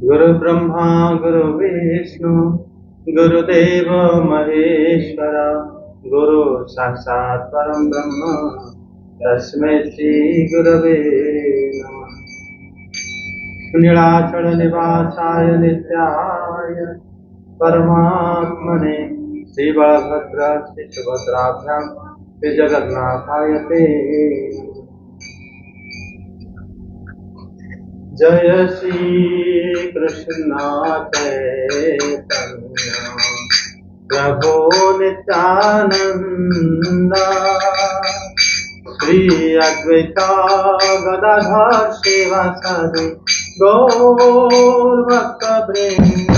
गुरु ब्रह्मा गुरु विष्णु गुरुदेव महेश्वर गुरु साक्षात् परम ब्रह्म तस्मै श्री गुरवे नमः। नीलाचल निवासाय नित्याय परमात्मने श्रीबलभद्र श्रीसुभद्राभ्यां श्रीजगन्नाथाय ते जय श्री कृष्ण चैतन्य प्रभु नित्यानंद श्री अद्वैता गदाधर शिवासादि गौर भक्त वृंद।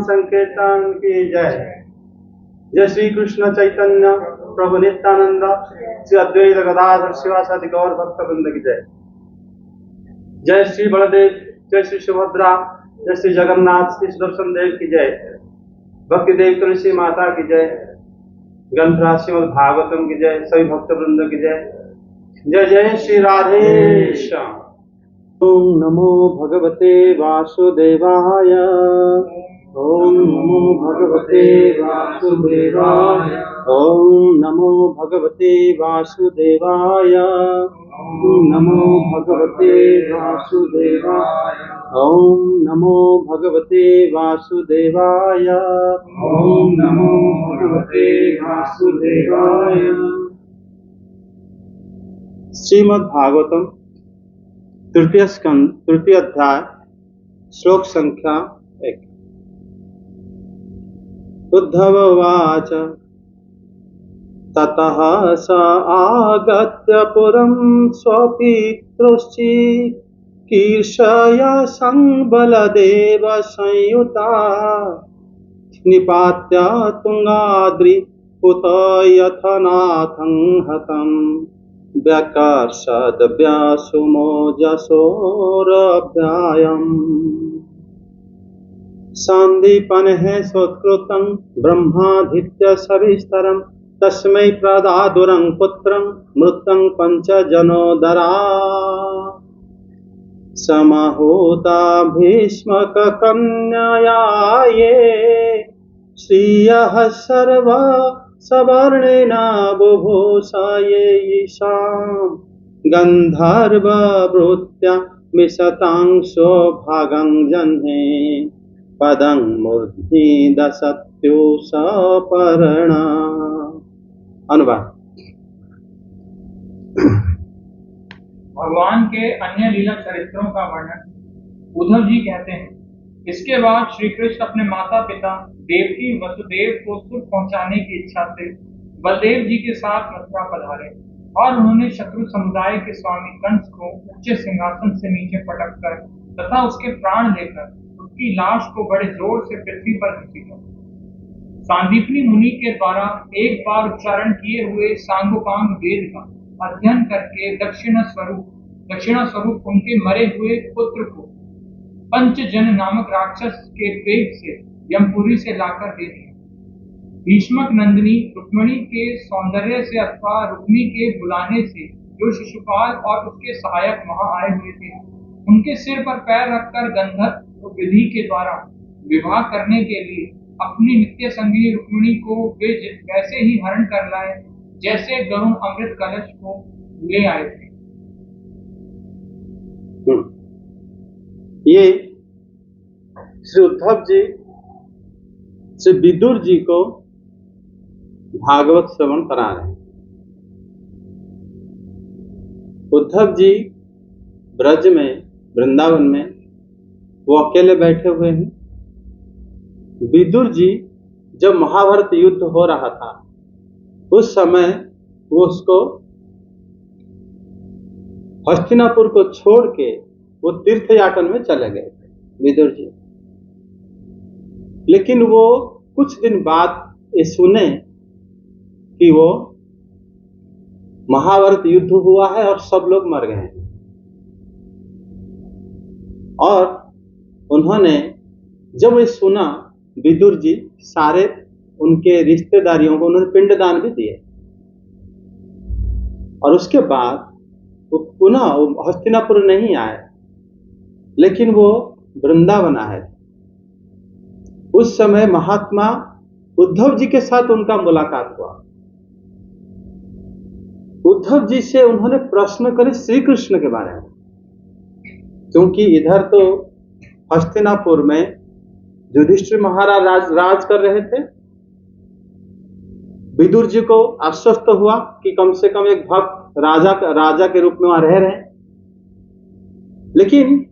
संकीर्तन की जय। जय श्री कृष्ण चैतन्य प्रभु नित्यानंद श्री अद्वैत गदाधर शिवासादि गौर भक्त वृंद की जय। जय श्री बलदेव, जय श्री सुभद्रा, जय श्री जगन्नाथ, श्री सुदर्शन देव की जय। भक्ति देव तुलसी माता की जय। ग्रंथराज श्रीमद् भागवतम की जय। सभी भक्त वृंद की जय। जय जय श्री राधे श्याम। ओम नमो भगवते वासुदेवाय। ओम नमो भगवते वासुदेवाय। ओम नमो भगवते वासुदेवाय। ओम नमो भगवते वासुदेवाय। ओम नमो भगवते वासुदेवाय। ओम नमो भगवते वासुदेवाय। श्रीमद् भागवतम तृतीय स्कंद तृतीय अध्याय श्लोक संख्या 1। उद्धव उवाच ततः स आगत्य पुरं स्वपितृश्चिकीर्षया संबलदेव संयुता निपात्य तुंगाद्रिपुत यथनाथं हतं व्यकर्षद व्यासुमोजसोरभ्यायम् सन्दीपनेः सोत्कृतं ब्रह्मादित्य सविस्तरं तस्मै प्रदादुरं पुत्रं मृतं पंचजनोदरा समहूता भीष्मककन्यया ये श्रियः सर्व सवर्णेन बुभूषा ये ईशां गन्धर्ववृत्त्या मिशतांशो भागं जह्ने पदं मूर्ध्नि दशत्यो सपर्णा। अनुवाद। भगवान के अन्य लीला चरित्रों का वर्णन उद्धव जी कहते हैं। इसके बाद श्री कृष्ण अपने माता पिता देवकी वसुदेव को सुख पहुंचाने की इच्छा से बलदेव जी के साथ मथुरा पधारे और उन्होंने शत्रु समुदाय के स्वामी कंस को ऊंचे सिंहासन से नीचे पटक कर तथा उसके प्राण लेकर उसकी लाश को बड़े जोर से पृथ्वी पर घसीटा। सांदीपनी मुनि के द्वारा एक बार उच्चारण किए हुए सांगोपांग वेद का अध्ययन करके दक्षिणा स्वरूप उनके मरे हुए पुत्र को पंचजन नामक राक्षस के पेट से यमपुरी से लाकर दे दिया। भीष्मक नंदिनी रुक्मिणी के सौंदर्य से अथवा रुक्मी के बुलाने से जो शिशुपाल और उसके सहायक वहां आए हुए थे, उनके सिर पर पैर रखकर गंधर्व विधि के द्वारा विवाह करने के लिए अपनी नित्य संगी रुक्मिणी को वे वैसे ही हरण कर लाए जैसे गरुण अमृत कलश को ले आए थे। ये श्री उद्धव जी श्री विदुर जी को भागवत श्रवण करा रहे हैं। उद्धव जी ब्रज में वृंदावन में वो अकेले बैठे हुए हैं। विदुर जी जब महाभारत युद्ध हो रहा था उस समय वो उसको हस्तिनापुर को छोड़ के वो तीर्थ याटन में चले गए थे विदुर जी। लेकिन वो कुछ दिन बाद ये सुने कि वो महाभारत युद्ध हुआ है और सब लोग मर गए हैं। और उन्होंने जब ये सुना विदुर जी सारे उनके रिश्तेदारियों को उन्होंने पिंडदान भी दिए और उसके बाद वो पुनः हस्तिनापुर नहीं आए लेकिन वो वृंदावन आए। उस समय महात्मा उद्धव जी के साथ उनका मुलाकात हुआ। उद्धव जी से उन्होंने प्रश्न करे श्री कृष्ण के बारे में, क्योंकि इधर तो हस्तिनापुर में युधिष्ठिर महाराज राज कर रहे थे। विदुर जी को आश्वस्त हुआ कि कम से कम एक भक्त राजा के रूप में वहां रह रहे हैं। लेकिन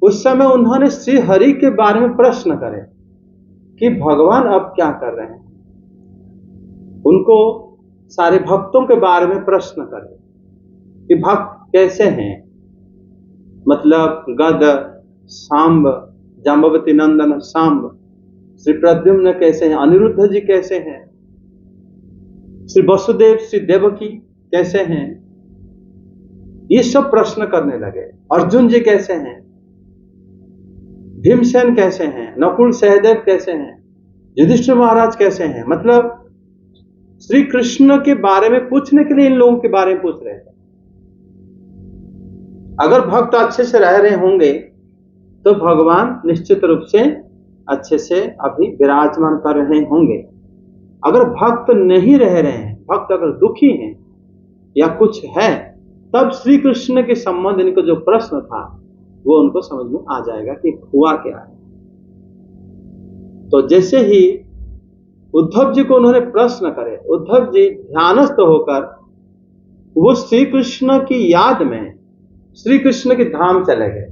उस समय उन्होंने श्री हरि के बारे में प्रश्न करे कि भगवान अब क्या कर रहे हैं। उनको सारे भक्तों के बारे में प्रश्न करे कि भक्त कैसे हैं, मतलब गद, सांब, जाम्बवती नंदन सांब, श्री प्रद्युम्न कैसे हैं, अनिरुद्ध जी कैसे हैं, श्री वसुदेव श्री देवकी कैसे हैं, ये सब प्रश्न करने लगे। अर्जुन जी कैसे हैं, भीमसेन कैसे हैं, नकुल सहदेव कैसे हैं, युधिष्ठिर महाराज कैसे हैं। मतलब श्री कृष्ण के बारे में पूछने के लिए इन लोगों के बारे में पूछ रहे थे। अगर भक्त अच्छे से रह रहे होंगे तो भगवान निश्चित रूप से अच्छे से अभी विराजमान कर रहे होंगे। अगर भक्त नहीं रह रहे हैं, भक्त अगर दुखी हैं या कुछ है, तब श्री कृष्ण के संबंध इनको जो प्रश्न था वो उनको समझ में आ जाएगा कि हुआ क्या है। तो जैसे ही उद्धव जी को उन्होंने प्रश्न करे, उद्धव जी ध्यानस्थ होकर वो श्री कृष्ण की याद में श्री कृष्ण के धाम चले गए।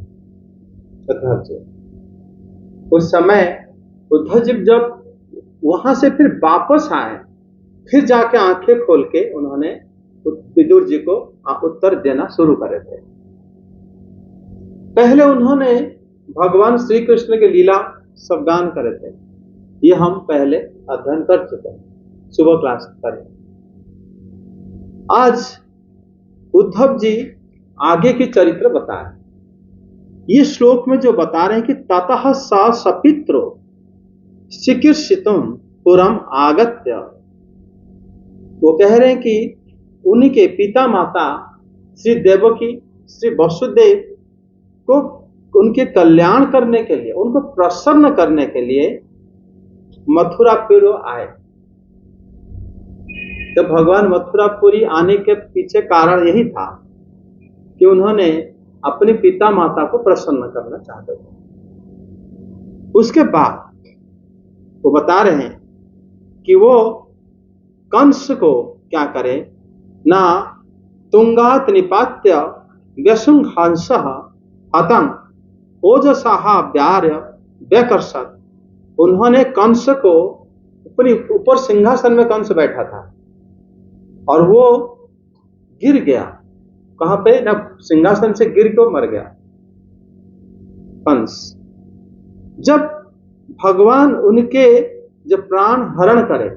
उद्धव जी उस समय उद्धव जी जब वहां से फिर वापस आए, फिर जाके आंखें खोल के उन्होंने विदुर जी को उत्तर देना शुरू करे थे। पहले उन्होंने भगवान श्री कृष्ण के लीला सब गान करे थे, ये हम पहले अध्ययन कर चुके हैं, सुबह क्लास करें। आज उद्धव जी आगे की चरित्र बता रहे हैं। ये श्लोक में जो बता रहे हैं कि ततः स सपित्रो चिकीर्षितुम पुरम आगत्य, वो कह रहे हैं कि उनके पिता माता श्री देवकी श्री वसुदेव को उनके कल्याण करने के लिए, उनको प्रसन्न करने के लिए मथुरापुर आए। तो भगवान मथुरापुरी आने के पीछे कारण यही था कि उन्होंने अपने पिता माता को प्रसन्न करना चाहते थे। उसके बाद वो बता रहे हैं कि वो कंस को क्या करे, ना तुंगात निपात्य व्यसुंघांस हतं ओजसाहा व्यार्य व्यकर्षत। उन्होंने कंस को अपने ऊपर सिंहासन में कंस बैठा था और वो गिर गया। कहां पे, ना सिंहासन से गिर के मर गया कंस। जब भगवान उनके जब प्राण हरण करे,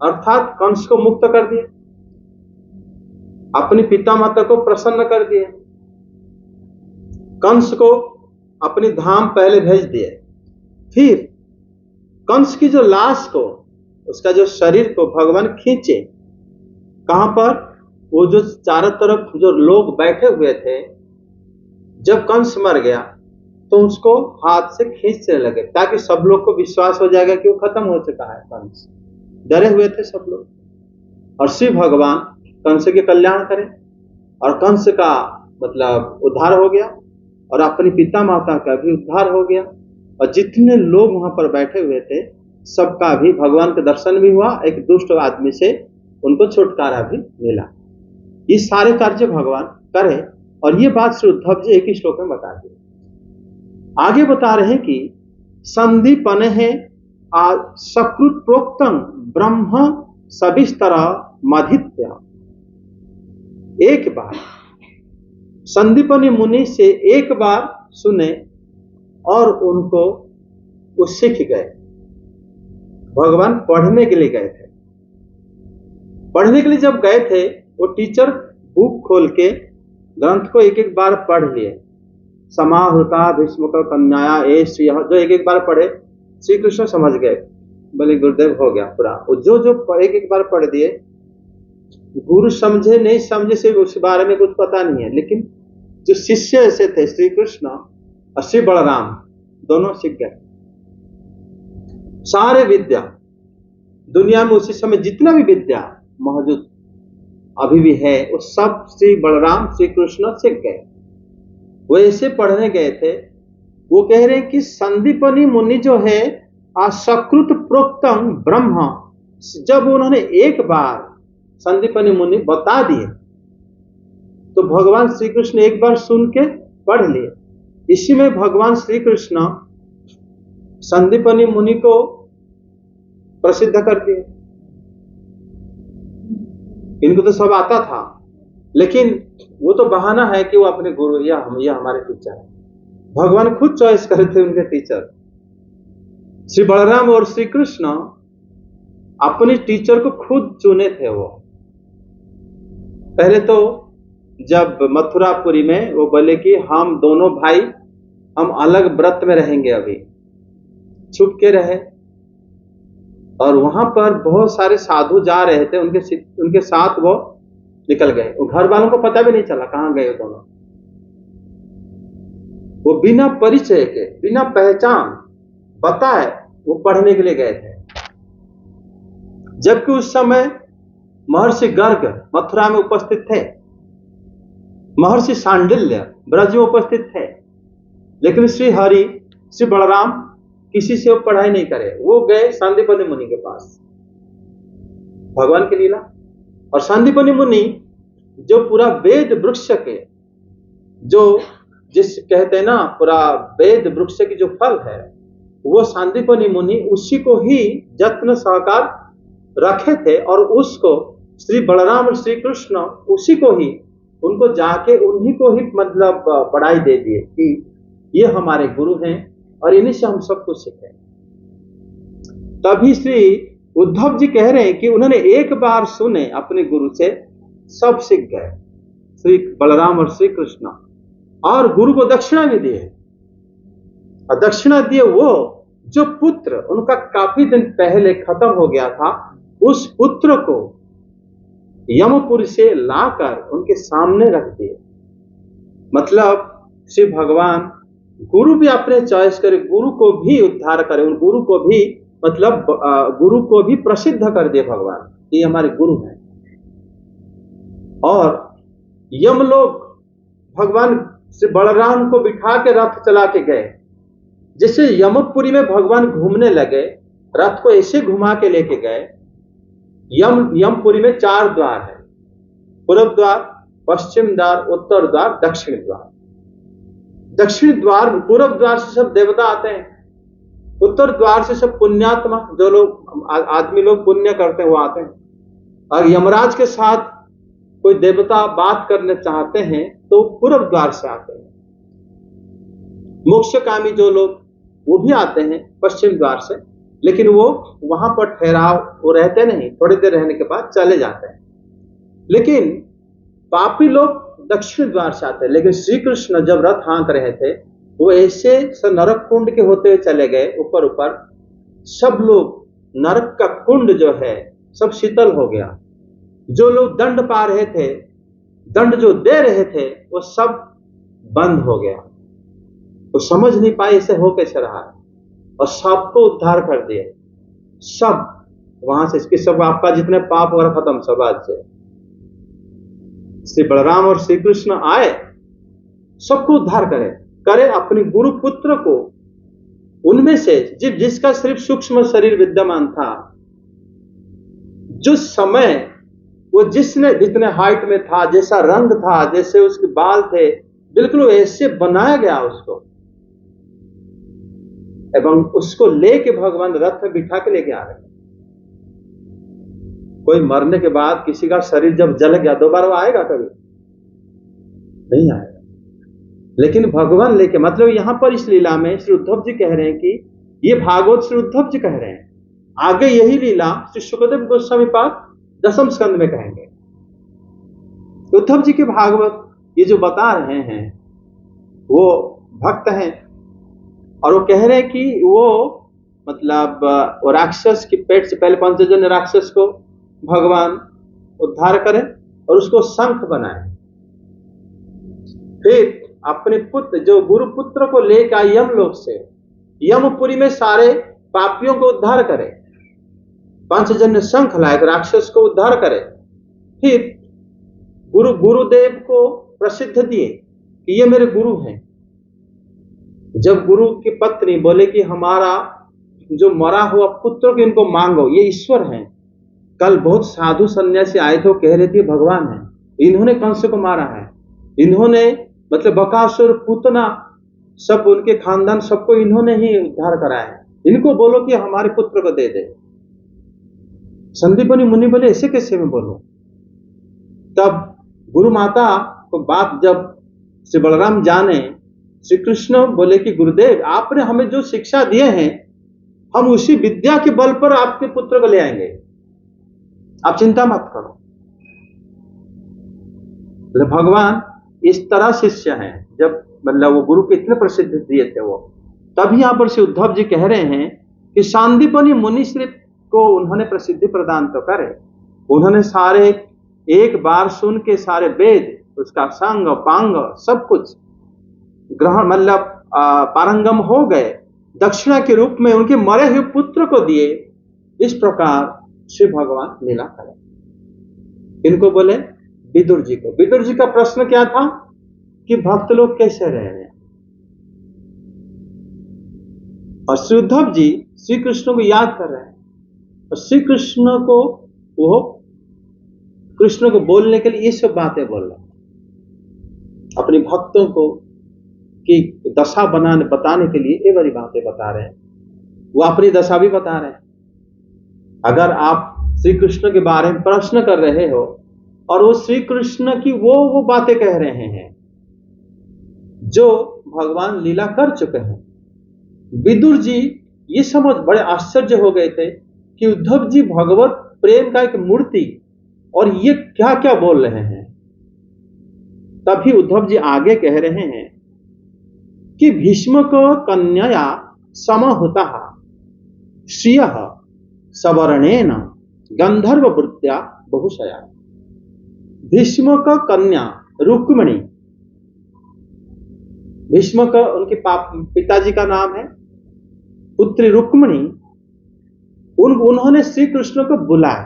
अर्थात कंस को मुक्त कर दिए, अपनी पिता माता को प्रसन्न कर दिए, कंस को अपनी धाम पहले भेज दिए, फिर कंस की जो लाश को, उसका जो शरीर को भगवान खींचे, कहां पर, वो जो चारों तरफ जो लोग बैठे हुए थे, जब कंस मर गया तो उसको हाथ से खींचने लगे ताकि सब लोग को विश्वास हो जाएगा कि वो खत्म हो चुका है। कंस डरे हुए थे सब लोग, और श्री भगवान कंस के कल्याण करें, और कंस का मतलब उद्धार हो गया और अपनी पिता माता का भी उद्धार हो गया, और जितने लोग वहां पर बैठे हुए थे सबका भी भगवान का दर्शन भी हुआ, एक दुष्ट आदमी से उनको छुटकारा भी मिला। ये सारे कार्य भगवान करे, और ये बात श्री उद्धव जी एक ही श्लोक में बता दी। आगे बता रहे हैं कि संदीपन है सकृत प्रोक्तम ब्रह्म सविस्तर मधित्य। एक बार संदीपनी मुनि से एक बार सुने और उनको वो सीख गए। भगवान पढ़ने के लिए गए थे, पढ़ने के लिए जब गए थे, वो टीचर बुक खोल के ग्रंथ को एक एक बार पढ़ लिए। समाहृता भीष्मक कन्याया ए श्री, जो एक एक बार पढ़े श्री कृष्ण समझ गए, बोले गुरुदेव हो गया पूरा। जो जो एक एक बार पढ़ दिए, गुरु समझे नहीं समझे से उस बारे में कुछ पता नहीं है, लेकिन जो शिष्य ऐसे थे श्री कृष्ण और श्री बलराम दोनों सीख गए सारे विद्या। दुनिया में उसी समय जितना भी विद्या मौजूद अभी भी है, वो सब श्री बलराम श्री कृष्ण सीख गए। वो ऐसे पढ़ने गए थे। वो कह रहे हैं कि संदीपनी मुनि जो है असकृत प्रोक्तम ब्रह्म, जब उन्होंने एक बार संदीपनी मुनि बता दिए तो भगवान श्री कृष्ण एक बार सुन के पढ़ लिए। इसी में भगवान श्री कृष्ण संदीपनी मुनि को प्रसिद्ध कर दिए। इनको तो सब आता था, लेकिन वो तो बहाना है कि वो अपने गुरु या हमारे टीचर है। भगवान खुद चॉइस करे थे उनके टीचर। श्री बलराम और श्री कृष्ण अपने टीचर को खुद चुने थे। वो पहले तो जब मथुरापुरी में वो बोले कि हम दोनों भाई हम अलग व्रत में रहेंगे, अभी छुप के रहे। और वहां पर बहुत सारे साधु जा रहे थे, उनके साथ वो निकल गए। वो घर वालों को पता भी नहीं चला कहां गए दोनों। वो बिना परिचय के, बिना पहचान बताए वो पढ़ने के लिए गए थे। जबकि उस समय महर्षि गर्ग मथुरा में उपस्थित थे, महर्षि सांडिल्य ब्रज में उपस्थित थे, लेकिन श्री हरि, श्री बलराम किसी से वो पढ़ाई नहीं करे। वो गए सांदीपनि मुनि के पास, भगवान की लीला। और सांदीपनि मुनि जो पूरा वेद वृक्ष के, जो जिस कहते हैं ना पूरा वेद वृक्ष की जो फल है, वो सांदीपनि मुनि उसी को ही जत्न सहकार रखे थे। और उसको श्री बलराम और श्री कृष्ण उसी को ही, उनको जाके उन्हीं को ही मतलब पढ़ाई दे दिए कि ये हमारे गुरु हैं और इन्हीं से हम सब कुछ सीखे। तभी श्री उद्धव जी कह रहे हैं कि उन्होंने एक बार सुने अपने गुरु से, सब सीख गए, श्री बलराम और श्री कृष्ण। और गुरु को दक्षिणा भी दिए। और दक्षिणा दिए वो जो पुत्र उनका काफी दिन पहले खत्म हो गया था, उस पुत्र को यमपुरी से लाकर उनके सामने रख दिए। मतलब श्री भगवान गुरु भी अपने चॉइस करे, गुरु को भी उद्धार करे, उन गुरु को भी मतलब गुरु को भी प्रसिद्ध कर दिए भगवान, ये हमारे गुरु हैं। और यम लोग भगवान श्री बलराम को बिठा के रथ चला के गए। जैसे यमपुरी में भगवान घूमने लगे, रथ को ऐसे घुमा के लेके गए। यमपुरी में 4 द्वार है, पूर्व द्वार, पश्चिम द्वार, उत्तर द्वार, दक्षिण द्वार। दक्षिण द्वार, पूर्व द्वार से सब देवता आते हैं, उत्तर द्वार से सब पुण्यात्मा, जो लोग आदमी लोग पुण्य करते हैं वो आते हैं। और यमराज के साथ कोई देवता बात करने चाहते हैं तो पूर्व द्वार से आते हैं। मोक्षकामी जो लोग वो भी आते हैं पश्चिम द्वार से, लेकिन वो वहां पर ठहराव वो रहते नहीं, थोड़ी देर रहने के बाद चले जाते हैं। लेकिन पापी लोग दक्षिण द्वार से आते हैं। लेकिन श्री कृष्ण जब रथ हाँक रहे थे, वो ऐसे नरक कुंड के होते हुए चले गए ऊपर ऊपर। सब लोग, नरक का कुंड जो है सब शीतल हो गया। जो लोग दंड पा रहे थे, दंड जो दे रहे थे, वो सब बंद हो गया। वो समझ नहीं पाए इसे हो कैसे रहा है। और सबको उद्धार कर दिए, सब वहां से, इसके सब आपका जितने पाप वगैरह खत्म सब आज से। श्री बलराम और श्री कृष्ण आए, सबको उद्धार करे अपने गुरु पुत्र को, उनमें से जिसका सिर्फ सूक्ष्म शरीर विद्यमान था, जो समय वो जिसने जितने हाइट में था, जैसा रंग था, जैसे उसके बाल थे, बिल्कुल ऐसे बनाया गया उसको। एवं उसको लेके भगवान रथ में बिठा के लेके आ रहे। कोई मरने के बाद किसी का शरीर जब जल गया, दोबारा वो आएगा कभी? नहीं आएगा। लेकिन भगवान लेके, मतलब यहां पर इस लीला में श्री उद्धव जी कह रहे हैं कि ये भागवत श्री उद्धव जी कह रहे हैं, आगे यही लीला श्री सुखदेव गोस्वामी पाद 10वें स्कंद में कहेंगे। उद्धव जी के भागवत ये जो बता रहे हैं, वो भक्त हैं और वो कह रहे हैं कि वो मतलब वो राक्षस की पेट से पहले पंचजन्य राक्षस को भगवान उद्धार करें और उसको शंख बनाए। फिर अपने पुत्र, जो गुरु पुत्र को लेकर आए यमलोक से, यमपुरी में सारे पापियों को उद्धार करे, पंचजन्य शंख लाए, राक्षस को उद्धार करे। फिर गुरुदेव को प्रसिद्ध दिए कि ये मेरे गुरु हैं। जब गुरु की पत्नी बोले कि हमारा जो मरा हुआ पुत्र को इनको मांगो, ये ईश्वर हैं। कल बहुत साधु सन्यासी आए थे, कह रहे थे भगवान हैं, इन्होंने कंस को मारा है, इन्होंने मतलब बकासुर, पूतना, सब उनके खानदान सबको इन्होंने ही उद्धार कराया है, इनको बोलो कि हमारे पुत्र को दे दे। संदीपनि मुनि बोले ऐसे कैसे मैं बोलूं? तब गुरु माता को बात जब श्री बलराम जाने, श्री कृष्ण बोले कि गुरुदेव आपने हमें जो शिक्षा दिए हैं हम उसी विद्या के बल पर आपके पुत्र को ले आएंगे, आप चिंता मत करो। तो भगवान इस तरह शिष्य हैं, जब मतलब वो गुरु के इतने प्रसिद्ध दिए थे वो, तभी यहां पर श्री उद्धव जी कह रहे हैं कि सांदीपनि मुनिश्री को उन्होंने प्रसिद्धि प्रदान तो करे, उन्होंने सारे एक बार सुन के सारे वेद, उसका संग पांग सब कुछ ग्रहण मतलब पारंगम हो गए, दक्षिणा के रूप में उनके मरे हुए पुत्र को दिए। इस प्रकार श्री भगवान लीला करें। इनको बोले विदुर जी को। विदुर जी का प्रश्न क्या था कि भक्त लोग कैसे रह रहे हैं, और श्री उद्धव जी श्री कृष्ण को याद कर रहे हैं, और श्री कृष्ण को वो कृष्ण को बोलने के लिए ये सब बातें बोल रहे हैं, अपने भक्तों को कि दशा बताने के लिए ये बड़ी बातें बता रहे हैं। वो अपनी दशा भी बता रहे हैं। अगर आप श्री कृष्ण के बारे में प्रश्न कर रहे हो और वो श्री कृष्ण की वो बातें कह रहे हैं जो भगवान लीला कर चुके हैं। विदुर जी ये समझ बड़े आश्चर्य हो गए थे कि उद्धव जी भगवत प्रेम का एक मूर्ति और ये क्या क्या बोल रहे हैं। तभी उद्धव जी आगे कह रहे हैं कि भीष्म को कन्या समहुता श्रिय सवर्णेन गंधर्व वृत्त्या बहुशया। भीष्म का कन्या रुक्मिणी, भीष्म का उनके पिताजी का नाम है, पुत्री रुक्मिणी, उन्होंने श्री कृष्ण को बुलाया,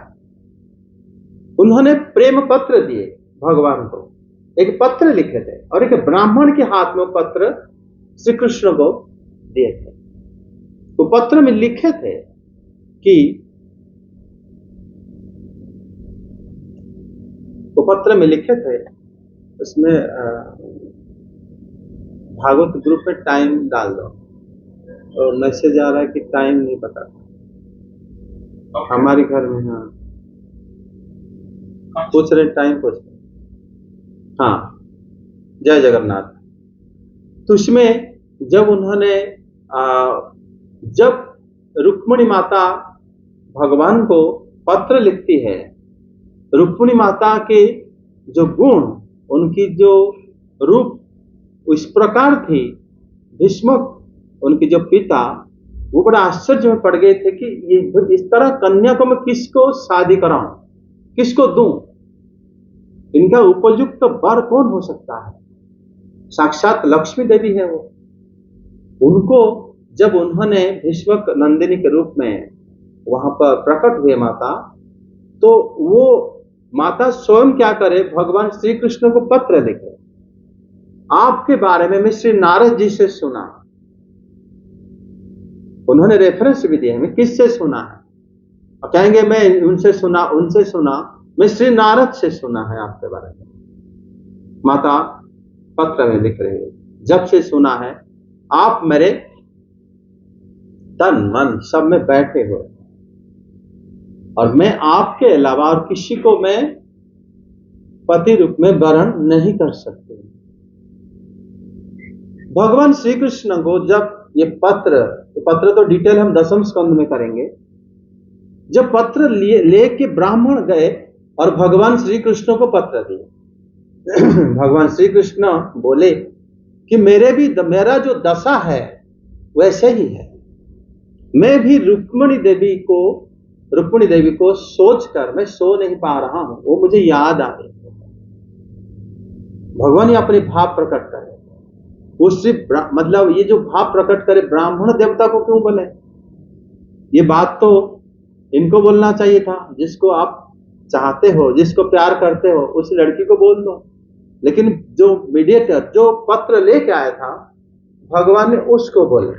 उन्होंने प्रेम पत्र दिए भगवान को, एक पत्र लिखे थे और एक ब्राह्मण के हाथ में पत्र श्री कृष्ण को दिए थे। वो पत्र में लिखे थे कि उसमें भागवत ग्रुप में टाइम डाल दो, और मैसेज आ रहा है कि टाइम नहीं पता हमारे घर में। हाँ पूछ रहे, टाइम पूछ रहे। हाँ जय जगन्नाथ। तो उसमें जब उन्होंने जब रुक्मिणी माता भगवान को पत्र लिखती है, रुक्मिणी माता के जो गुण, उनकी जो रूप इस प्रकार थी, भीष्मक उनके जो पिता वो बड़ा आश्चर्य में पड़ गए थे कि ये इस तरह कन्या को मैं किसको शादी कराऊं, किसको दूं, इनका उपयुक्त वर कौन हो सकता है। साक्षात लक्ष्मी देवी है वो। उनको जब उन्होंने भीष्मक नंदिनी के रूप में वहां पर प्रकट हुए माता, तो वो माता स्वयं क्या करे, भगवान श्री कृष्ण को पत्र लिखे, आपके बारे में मैं श्री नारद जी से सुना। उन्होंने रेफरेंस भी दिया, मैं किससे सुना है, और कहेंगे मैं उनसे सुना, मैं श्री नारद से सुना है आपके बारे में। माता पत्र में लिख रही है, जब से सुना है आप मेरे तन मन सब में बैठे हुए, और मैं आपके अलावा और किसी को मैं पति रूप में वरण नहीं कर सकती। भगवान श्री कृष्ण को जब ये पत्र तो डिटेल हम 10वें स्कंद में करेंगे, जब पत्र लेके ब्राह्मण गए और भगवान श्री कृष्ण को पत्र दिए, भगवान श्री कृष्ण बोले कि मेरा जो दशा है वैसे ही है, मैं भी रुक्मिणी देवी को सोचकर मैं सो नहीं पा रहा हूं, वो मुझे याद आ रही है। भगवान ये अपने भाव प्रकट करे, उससे मतलब ये जो भाव प्रकट करे ब्राह्मण देवता को क्यों बोले, ये बात तो इनको बोलना चाहिए था, जिसको आप चाहते हो, जिसको प्यार करते हो उस लड़की को बोल दो। लेकिन जो मीडिएटर जो पत्र लेके आया था, भगवान ने उसको बोले।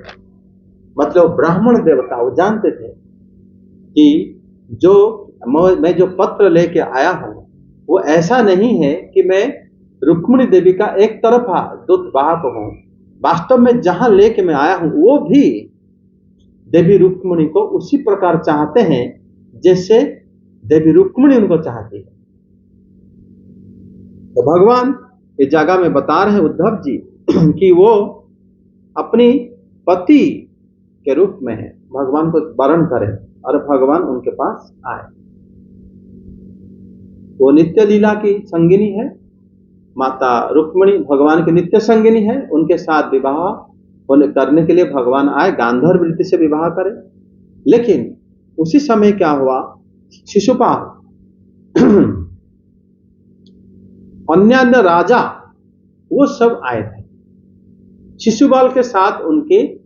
मतलब ब्राह्मण देवता वो जानते थे कि मैं जो पत्र लेके आया हूं वो ऐसा नहीं है कि मैं रुक्मिणी देवी का एक तरफा दूत वाहक हूं। वास्तव में जहां लेके मैं आया हूं वो भी देवी रुक्मिणी को उसी प्रकार चाहते हैं जैसे देवी रुक्मिणी उनको चाहती है। तो भगवान इस जगह में बता रहे हैं उद्धव जी कि वो अपनी पति के रूप में है, भगवान को वरण करें और भगवान उनके पास आए। वो नित्य लीला की संगिनी है, माता रुक्मिणी भगवान की नित्य संगिनी है। उनके साथ विवाह करने के लिए भगवान आए, गांधर्व रीति से विवाह करें। लेकिन उसी समय क्या हुआ, शिशुपाल अन्य राजा वो सब आए थे। शिशुपाल के साथ उनके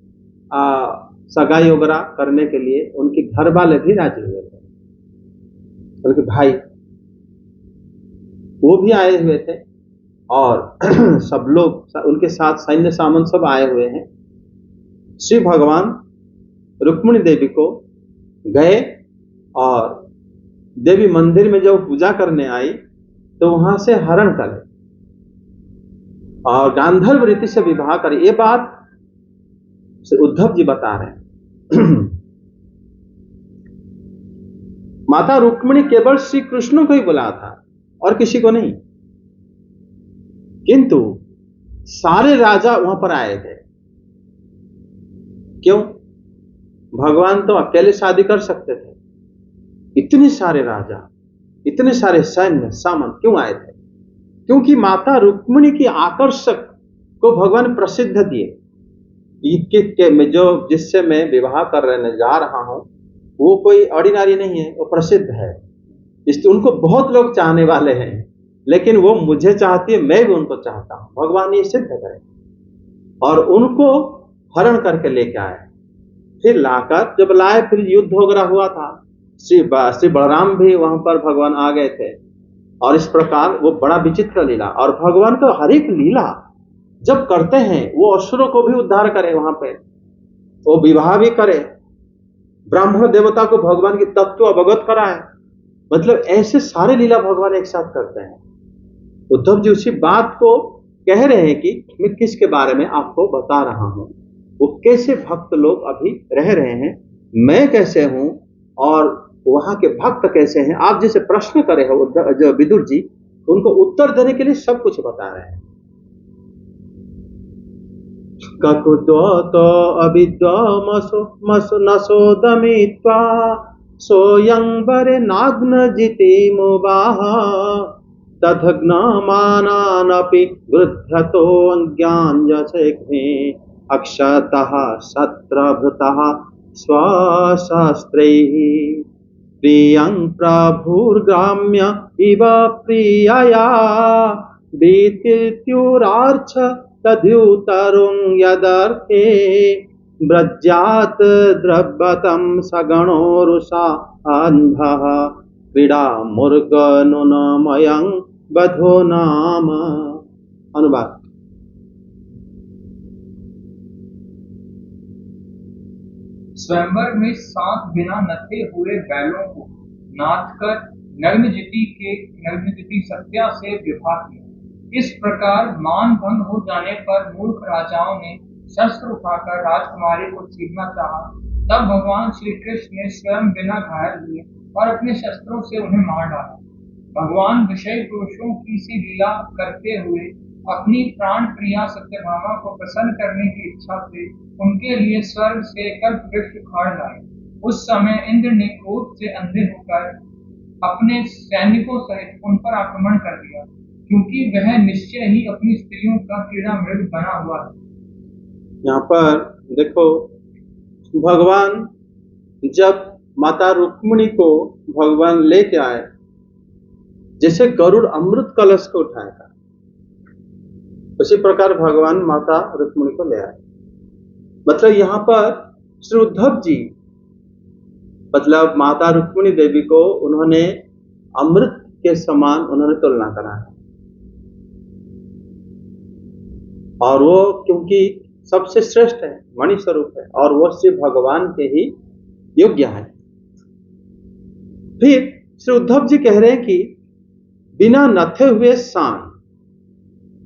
सगाई वगैरह करने के लिए उनके घर वाले भी राजी हुए थे, उनके भाई वो भी आए हुए थे और सब लोग उनके साथ सैन्य सामंत सब आए हुए हैं। श्री भगवान रुक्मिणी देवी को गए और देवी मंदिर में जब पूजा करने आई तो वहां से हरण करे और गांधर्व रीति से विवाह करे। ये बात उद्धव जी बता रहे हैं। माता रुक्मिणी केवल श्री कृष्ण को ही बुलाया था और किसी को नहीं, किंतु सारे राजा वहां पर आए थे। क्यों? भगवान तो अकेले शादी कर सकते थे, इतने सारे राजा, इतने सारे सैन्य सामंत क्यों आए थे? क्योंकि माता रुक्मिणी की आकर्षक को भगवान प्रसिद्ध दिए कि जो जिससे मैं विवाह करने जा रहा हूं वो कोई ऑर्डिनरी नहीं है, वो प्रसिद्ध है, इसलिए उनको बहुत लोग चाहने वाले हैं। लेकिन वो मुझे चाहती है, मैं भी उनको चाहता हूं। भगवान ये सिद्ध करे और उनको हरण करके लेके आए। फिर लाकर जब लाए, फिर युद्ध वगैरह हुआ था। श्री बलराम भी वहां पर भगवान आ गए थे और इस प्रकार वो बड़ा विचित्र लीला। और भगवान का हर एक लीला जब करते हैं वो असुरों को भी उद्धार करे, वहां पे वो विवाह भी करे, ब्राह्मण देवता को भगवान की तत्व अवगत कराए। मतलब ऐसे सारे लीला भगवान एक साथ करते हैं। उद्धव जी उसी बात को कह रहे हैं कि मैं किसके बारे में आपको बता रहा हूं, वो कैसे भक्त लोग अभी रह रहे हैं, मैं कैसे हूं और वहां के भक्त कैसे हैं। आप जैसे प्रश्न करे हो जो विदुर जी, उनको उत्तर देने के लिए सब कुछ बता रहे हैं। ककुतो अविद्वामसो नसोदमित्वा सोयं वरे नाग्न जिति मुबाह तद्घ्नमानानपि गृध्यतो अज्ञानजसेघ्ने अक्षतः सत्रभृतः स्वशास्त्रैः प्रियं प्रभुर्ग्राम्य इव प्रियया बीतित्युरार्च तद्युतरुं यदर्थे व्रज्यात् द्रव्यतं सगणो रुषा अन्धः क्रीडा मुर्गनुनमयं बधो नाम। अनुवाद। स्वयंवर में 7 बिना नथे हुए बैलों को नाथ कर नग्नजिति सत्या से विवाह किया। इस प्रकार मान भंग हो जाने पर मूर्ख राजाओं ने शस्त्र उठाकर राजकुमारी को छीनना चाहा। तब भगवान श्री कृष्ण ने स्वयं बिना घायल हुए और अपने शस्त्रों से उन्हें मार डाला। भगवान विषय पुरुषों की सी लीला करते हुए अपनी प्राण प्रिया सत्यभामा को प्रसन्न करने की इच्छा से उनके लिए स्वर्ग से कल्प वृक्ष उखाड़ लाए। उस समय इंद्र ने क्रोध से अंधे होकर अपने सैनिकों सहित उन पर आक्रमण कर दिया, क्योंकि वह निश्चय ही अपनी स्त्रियों का क्रीड़ा मृग बना हुआ है। यहाँ पर देखो, भगवान जब माता रुक्मिणी को भगवान लेके आए, जैसे गरुड़ अमृत कलश को उठाया था, उसी प्रकार भगवान माता रुक्मिणी को ले आए। मतलब यहाँ पर श्री उद्धव जी मतलब माता रुक्मिणी देवी को उन्होंने अमृत के समान उन्होंने तुलना करा है। और वो क्योंकि सबसे श्रेष्ठ है, मणि स्वरूप है और वो श्री भगवान के ही योग्य है। फिर श्री उद्धव जी कह रहे हैं कि बिना नथे हुए सांड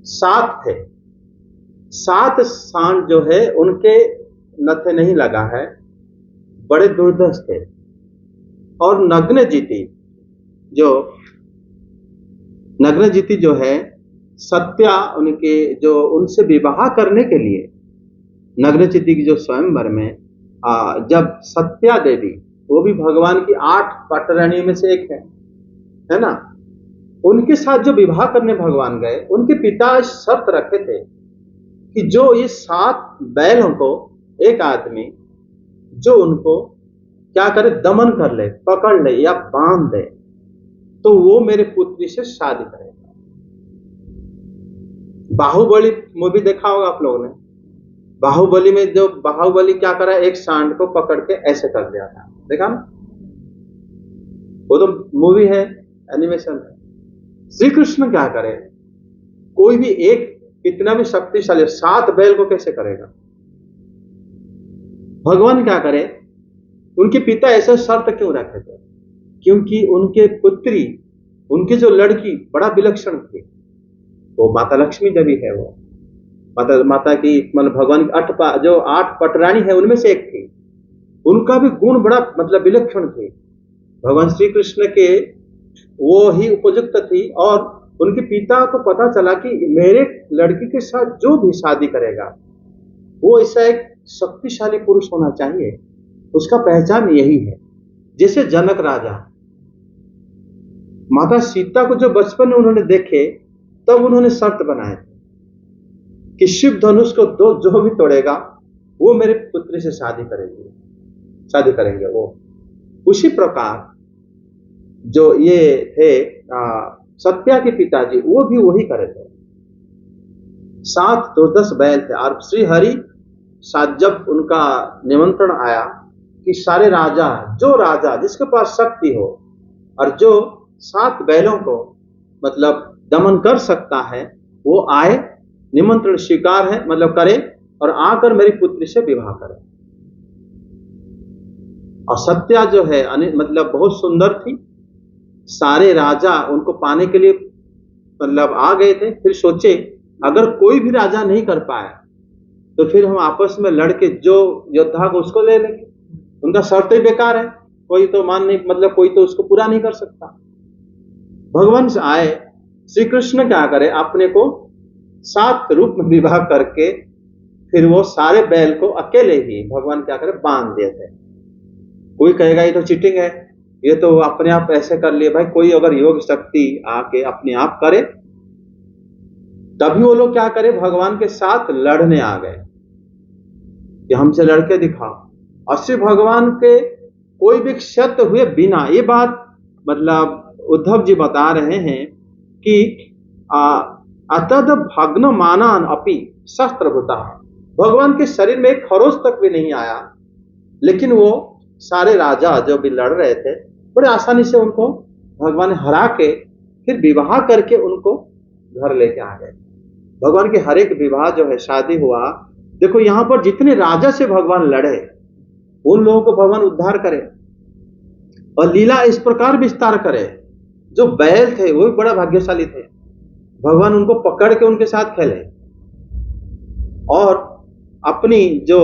7 थे। 7 सांड जो है उनके नथे नहीं लगा है, बड़े दुर्दश थे। और नग्नजिति जो है सत्या, उनके जो उनसे विवाह करने के लिए नग्नजिति की जो स्वयंवर में जब सत्या देवी, वो भी भगवान की 8 पटरानियों में से एक है ना, उनके साथ जो विवाह करने भगवान गए, उनके पिता शर्त रखे थे कि जो ये 7 बैलों को एक आदमी जो उनको क्या करे, दमन कर ले, पकड़ ले या बांध दे, तो वो मेरे पुत्री से शादी करेगा। बाहुबली मूवी देखा होगा आप लोगों ने। बाहुबली में जो बाहुबली क्या करा, एक सांड को पकड़ के ऐसे कर दिया था, देखा ना, वो तो मूवी है, एनिमेशन है। श्री कृष्ण क्या करे, कोई भी एक कितना भी शक्तिशाली 7 बैल को कैसे करेगा। भगवान क्या करे, उनके पिता ऐसा शर्त क्यों रखे थे, क्योंकि उनके पुत्री, उनकी जो लड़की बड़ा विलक्षण थी, वो माता लक्ष्मी देवी है, वो माता की मतलब भगवान की जो 8 पटरानी है उनमें से एक थी। उनका भी गुण बड़ा मतलब विलक्षण थे। भगवान श्री कृष्ण के वो ही उपयुक्त थी, और उनके पिता को पता चला कि मेरे लड़की के साथ जो भी शादी करेगा वो ऐसा एक शक्तिशाली पुरुष होना चाहिए, उसका पहचान यही है। जैसे जनक राजा माता सीता को जो बचपन में उन्होंने देखे, तब उन्होंने शर्त बनाए कि शिव धनुष को जो भी तोड़ेगा वो मेरे पुत्री से शादी करेंगे वो। उसी प्रकार जो ये थे सत्या के पिताजी, वो भी वही करे थे। 7 तो 10 बैल थे, और श्री हरि साथ जब उनका निमंत्रण आया कि सारे राजा, जो राजा जिसके पास शक्ति हो और जो 7 बैलों को मतलब दमन कर सकता है, वो आए, निमंत्रण स्वीकार है मतलब करे, और आकर मेरी पुत्री से विवाह करे। और सत्या जो है मतलब बहुत सुंदर थी। सारे राजा उनको पाने के लिए मतलब आ गए थे। फिर सोचे अगर कोई भी राजा नहीं कर पाया तो फिर हम आपस में लड़के जो योद्धा को उसको ले लेंगे, उनका शर्त ही बेकार है, कोई तो मान नहीं मतलब कोई तो उसको पूरा नहीं कर सकता। भगवान से आए, श्री कृष्ण क्या करे, अपने को 7 रूप में विवाह करके फिर वो सारे बैल को अकेले ही भगवान क्या करे बांध दिए थे। कोई कहेगा ये तो चीटिंग है, ये तो अपने आप ऐसे कर लिए। भाई कोई अगर योग शक्ति आके अपने आप करे, तभी वो लोग क्या करे, भगवान के साथ लड़ने आ गए कि हमसे लड़के दिखाओ। और श्री भगवान के कोई भी क्षत हुए बिना, ये बात मतलब उद्धव जी बता रहे हैं कि अतद भग्न मानान अपि शस्त्रभूता, भगवान के शरीर में एक खरोच तक भी नहीं आया, लेकिन वो सारे राजा जो भी लड़ रहे थे बड़े आसानी से उनको भगवान ने हरा के फिर विवाह करके उनको घर लेके आ गए। भगवान के हर एक विवाह जो है, शादी हुआ, देखो यहाँ पर जितने राजा से भगवान लड़े उन लोगों को भगवान उद्धार करे और लीला इस प्रकार विस्तार करे। जो बैल थे वो भी बड़ा भाग्यशाली थे, भगवान उनको पकड़ के उनके साथ खेले और अपनी जो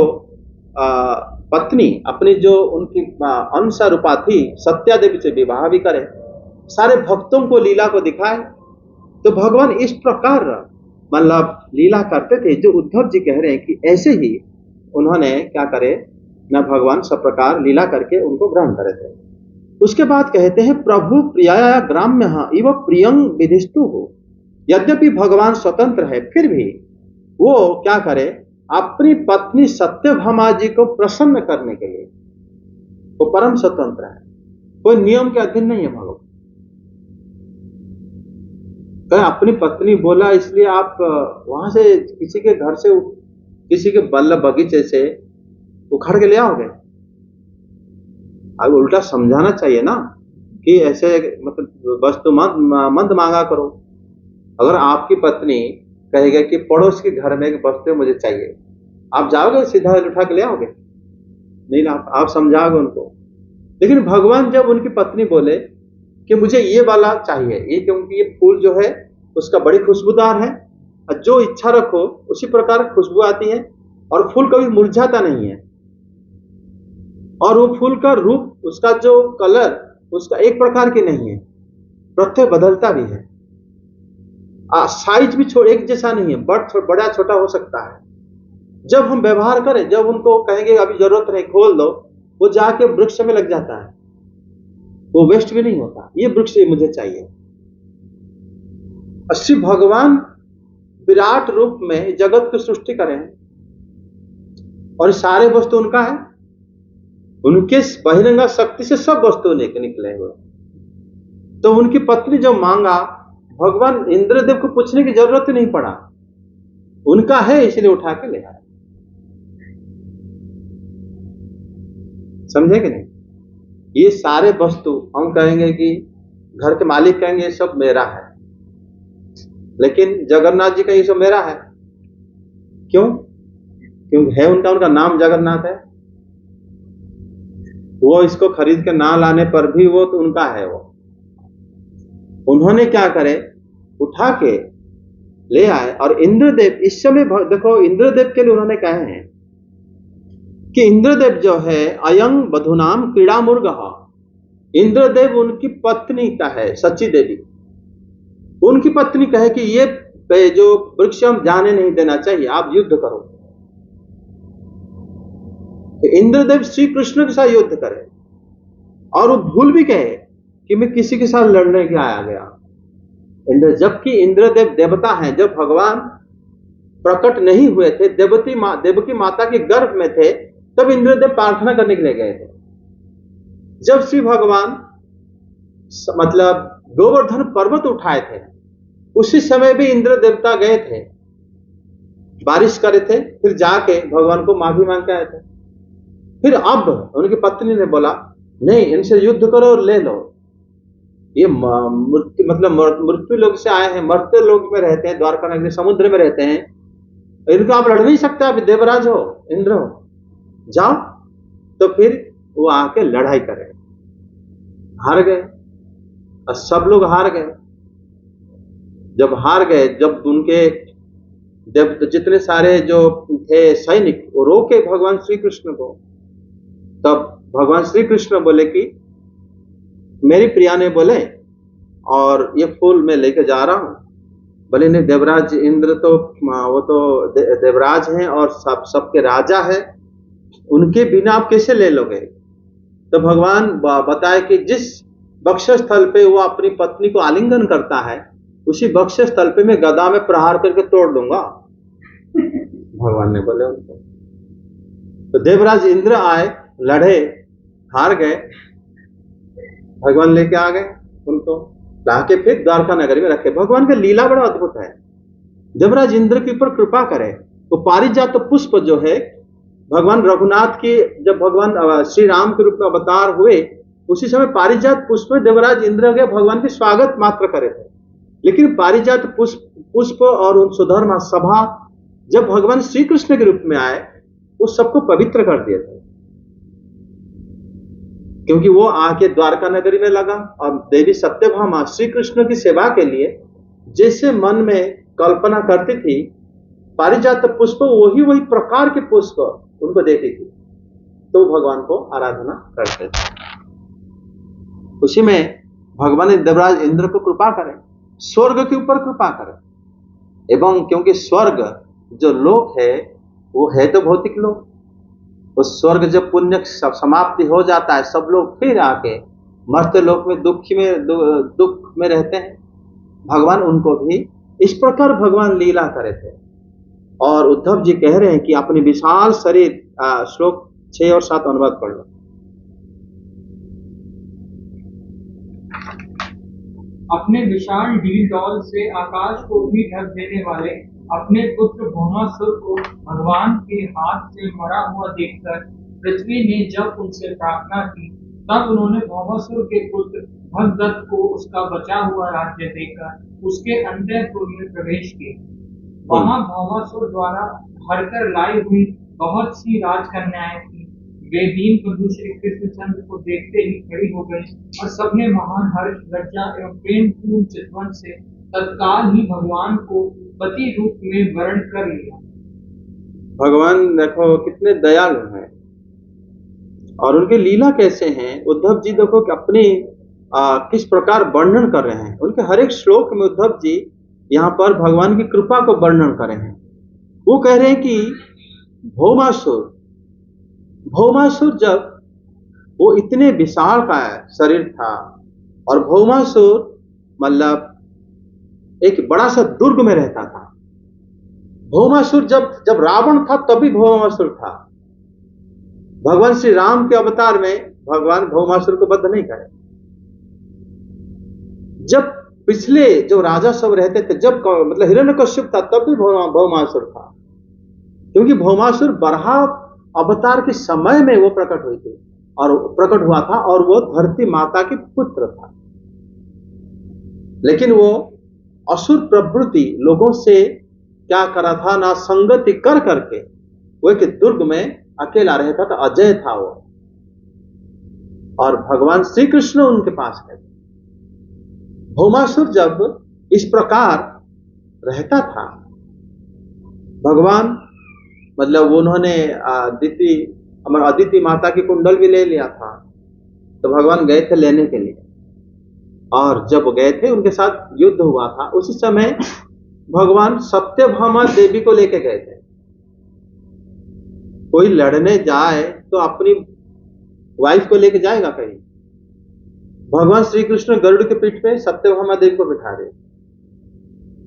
पत्नी, अपनी जो उनकी अंश रूपा थी सत्या देवी से विवाह भी करे, सारे भक्तों को लीला को दिखाए। तो भगवान इस प्रकार मतलब लीला करते थे, जो उद्धव जी कह रहे हैं कि ऐसे ही उन्होंने क्या करे ना, भगवान सब प्रकार लीला करके उनको ग्रहण करे थे। उसके बाद कहते हैं प्रभु प्रिया ग्राम्य इव प्रियं विधिष्टु हो। यद्यपि भगवान स्वतंत्र है, फिर भी वो क्या करे, अपनी पत्नी सत्यभामा जी को प्रसन्न करने के लिए वो परम स्वतंत्र है, कोई नियम के अधीन नहीं है। भगवान कहे अपनी पत्नी बोला इसलिए आप वहां से किसी के घर से, किसी के बगीचे से उखाड़ के ले आओगे। अब उल्टा समझाना चाहिए ना कि ऐसे मतलब वस्तु मत मांगा करो। अगर आपकी पत्नी कहेगा कि पड़ोस के घर में एक वस्तु मुझे चाहिए, आप जाओगे सीधा उठा के ले आओगे? नहीं ना, आप समझाओगे उनको। लेकिन भगवान जब उनकी पत्नी बोले कि मुझे ये वाला चाहिए, ये क्योंकि ये फूल जो है उसका बड़ी खुशबूदार है, और जो इच्छा रखो उसी प्रकार खुशबू आती है, और फूल कभी मुरझाता नहीं है, और वो फूल का रूप, उसका जो कलर, उसका एक प्रकार की नहीं है, प्रत्यय बदलता भी है। साइज भी एक जैसा नहीं है, बड़ा छोटा हो सकता है। जब हम व्यवहार करें, जब उनको कहेंगे अभी जरूरत नहीं खोल दो, वो जाके वृक्ष में लग जाता है, वो वेस्ट भी नहीं होता। ये वृक्ष मुझे चाहिए। श्री भगवान विराट रूप में जगत की सृष्टि करें और सारे वस्तु उनका है, उनके बहिरंगा शक्ति से सब वस्तु निकले हुए। तो उनकी पत्नी जब मांगा, भगवान इंद्रदेव को पूछने की जरूरत ही नहीं पड़ा, उनका है इसलिए उठा के ले आए। समझे कि नहीं? ये सारे वस्तु हम कहेंगे कि घर के मालिक कहेंगे ये सब मेरा है, लेकिन जगन्नाथ जी का ये सब मेरा है। क्यों? क्योंकि है उनका नाम जगन्नाथ है। वो इसको खरीद के ना लाने पर भी वो तो उनका है। वो उन्होंने क्या करे, उठा के ले आए। और इंद्रदेव इस समय देखो, इंद्रदेव के लिए उन्होंने कहे हैं कि इंद्रदेव जो है अयं बधुनाम क्रीड़ा मुर्गः, इंद्रदेव उनकी पत्नी का है, सची देवी उनकी पत्नी कहे कि ये जो वृक्ष हम जाने नहीं देना चाहिए, आप युद्ध करो। तो इंद्रदेव श्री कृष्ण के साथ युद्ध करे और वो भूल भी कहे कि मैं किसी के साथ लड़ने के आया गया। जबकि इंद्रदेव देवता हैं, जब भगवान प्रकट नहीं हुए थे, देवकी माता के गर्भ में थे, तब इंद्रदेव प्रार्थना करने के लिए गए थे। जब श्री भगवान मतलब गोवर्धन पर्वत उठाए थे, उसी समय भी इंद्र देवता गए थे, बारिश करे थे, फिर जाके भगवान को माफी मांग के आए थे। फिर अब उनकी पत्नी ने बोला नहीं, इनसे युद्ध करो और ले लो। ये मृत्यु लोक से आए हैं, मरते लोक में रहते हैं, द्वारका नगरी समुद्र में रहते हैं, इनको आप लड़ नहीं सकते, आप देवराज हो, इंद्र हो, जाओ। तो फिर वो आके लड़ाई करे, हार गए और सब लोग हार गए। जब हार गए, जब उनके जितने सारे जो थे सैनिक वो रोके भगवान श्री कृष्ण को, तब भगवान श्री कृष्ण बोले कि मेरी प्रिया ने बोले और ये फूल मैं लेके जा रहा हूं। बोले नहीं, देवराज इंद्र तो वो तो देवराज हैं और सबके राजा है, उनके बिना आप कैसे ले लोगे? तो भगवान बताए कि जिस वक्षस्थल पे वो अपनी पत्नी को आलिंगन करता है, उसी वक्षस्थल पे मैं गदा में प्रहार करके तोड़ दूंगा, भगवान ने बोले उनको। तो देवराज इंद्र आए, लड़े, हार गए, भगवान लेके आ गए उनको, लाके फिर द्वारका नगरी में रखे। भगवान का लीला बड़ा अद्भुत है। देवराज इंद्र के ऊपर कृपा करे तो पारिजात पुष्प जो है, भगवान रघुनाथ की जब भगवान श्री राम के रूप में अवतार हुए, उसी समय पारिजात पुष्प में देवराज इंद्र के भगवान के स्वागत मात्र करे थे। लेकिन पारिजात पुष्प और उन सुधर्मा सभा जब भगवान श्री कृष्ण के रूप में आए, वो सबको पवित्र कर दिए थे, क्योंकि वो आके द्वारका नगरी में लगा और देवी सत्यभामा श्री कृष्ण की सेवा के लिए जैसे मन में कल्पना करती थी, पारिजात पुष्प वही प्रकार के पुष्प उनको देती थी, तो भगवान को आराधना करते थे। उसी में भगवान ने देवराज इंद्र को कृपा करे, स्वर्ग के ऊपर कृपा करे। एवं क्योंकि स्वर्ग जो लोक है वो है तो भौतिक लोक, उस स्वर्ग जब पुण्य समाप्ति हो जाता है, सब लोग फिर आके मर्त्य लोक में दुख में रहते हैं। भगवान उनको भी इस प्रकार भगवान लीला करे थे। और उद्धव जी कह रहे हैं कि अपनी विशाल शरीर, श्लोक 6 और 7 अनुवाद पढ़ लो। अपने विशाल डील से आकाश को भी ढक देने वाले अपने पुत्र भौमासुर को भगवान के हाथ से मरा हुआ देखकर पृथ्वी ने जब उनसे प्रार्थना की, तब उन्होंने भौमासुर के पुत्र भगदत्त को उसका बचा हुआ राज्य देकर उसके अंतःपुर में प्रवेश किया। वहां भौमासुर द्वारा हरकर लाई हुई बहुत सी राजकन्याएं थी। वे दीन बंधु श्री कृष्णचंद्र को देखते ही खड़ी हो गई और सबने महान हर्ष, लज्जा एवं प्रेम पूर्ण चितवन से तत्काल ही भगवान को पति रूप में वर्ण कर लिया। भगवान देखो कितने दयालु हैं और उनकी लीला कैसे हैं। उद्धव जी देखो कि अपनी किस प्रकार वर्णन कर रहे हैं। उनके हर एक श्लोक में उद्धव जी यहाँ पर भगवान की कृपा को वर्णन कर रहे हैं। वो कह रहे हैं कि भौमासुर, भौमासुर जब वो इतने विशाल का शरीर था, और भौमासुर मतलब एक बड़ा सा दुर्ग में रहता था। भौमासुर जब रावण था तभी भौमासुर था। भगवान श्री राम के अवतार में भगवान भौमासुर को वध नहीं करे। जब पिछले जो राजा सब रहते थे, जब मतलब हिरण्यकश्यप था तब भी भौमासुर था, क्योंकि भौमासुर बराह अवतार के समय में वो प्रकट हुई थी और प्रकट हुआ था, और वो धरती माता के पुत्र था। लेकिन वो असुर प्रवृत्ति लोगों से क्या करा था ना, संगति कर करके वो एक दुर्ग में अकेला रहता था, अजय था वो। और भगवान श्री कृष्ण उनके पास गए। भौमासुर जब इस प्रकार रहता था, भगवान मतलब उन्होंने अदिति माता की कुंडल भी ले लिया था, तो भगवान गए थे लेने के लिए। और जब गए थे उनके साथ युद्ध हुआ था, उसी समय भगवान सत्यभामा देवी को लेके गए थे। कोई लड़ने जाए तो अपनी वाइफ को लेके जाएगा कहीं? भगवान श्री कृष्ण गरुड़ के पीठ पे सत्यभामा देवी को बिठा रहे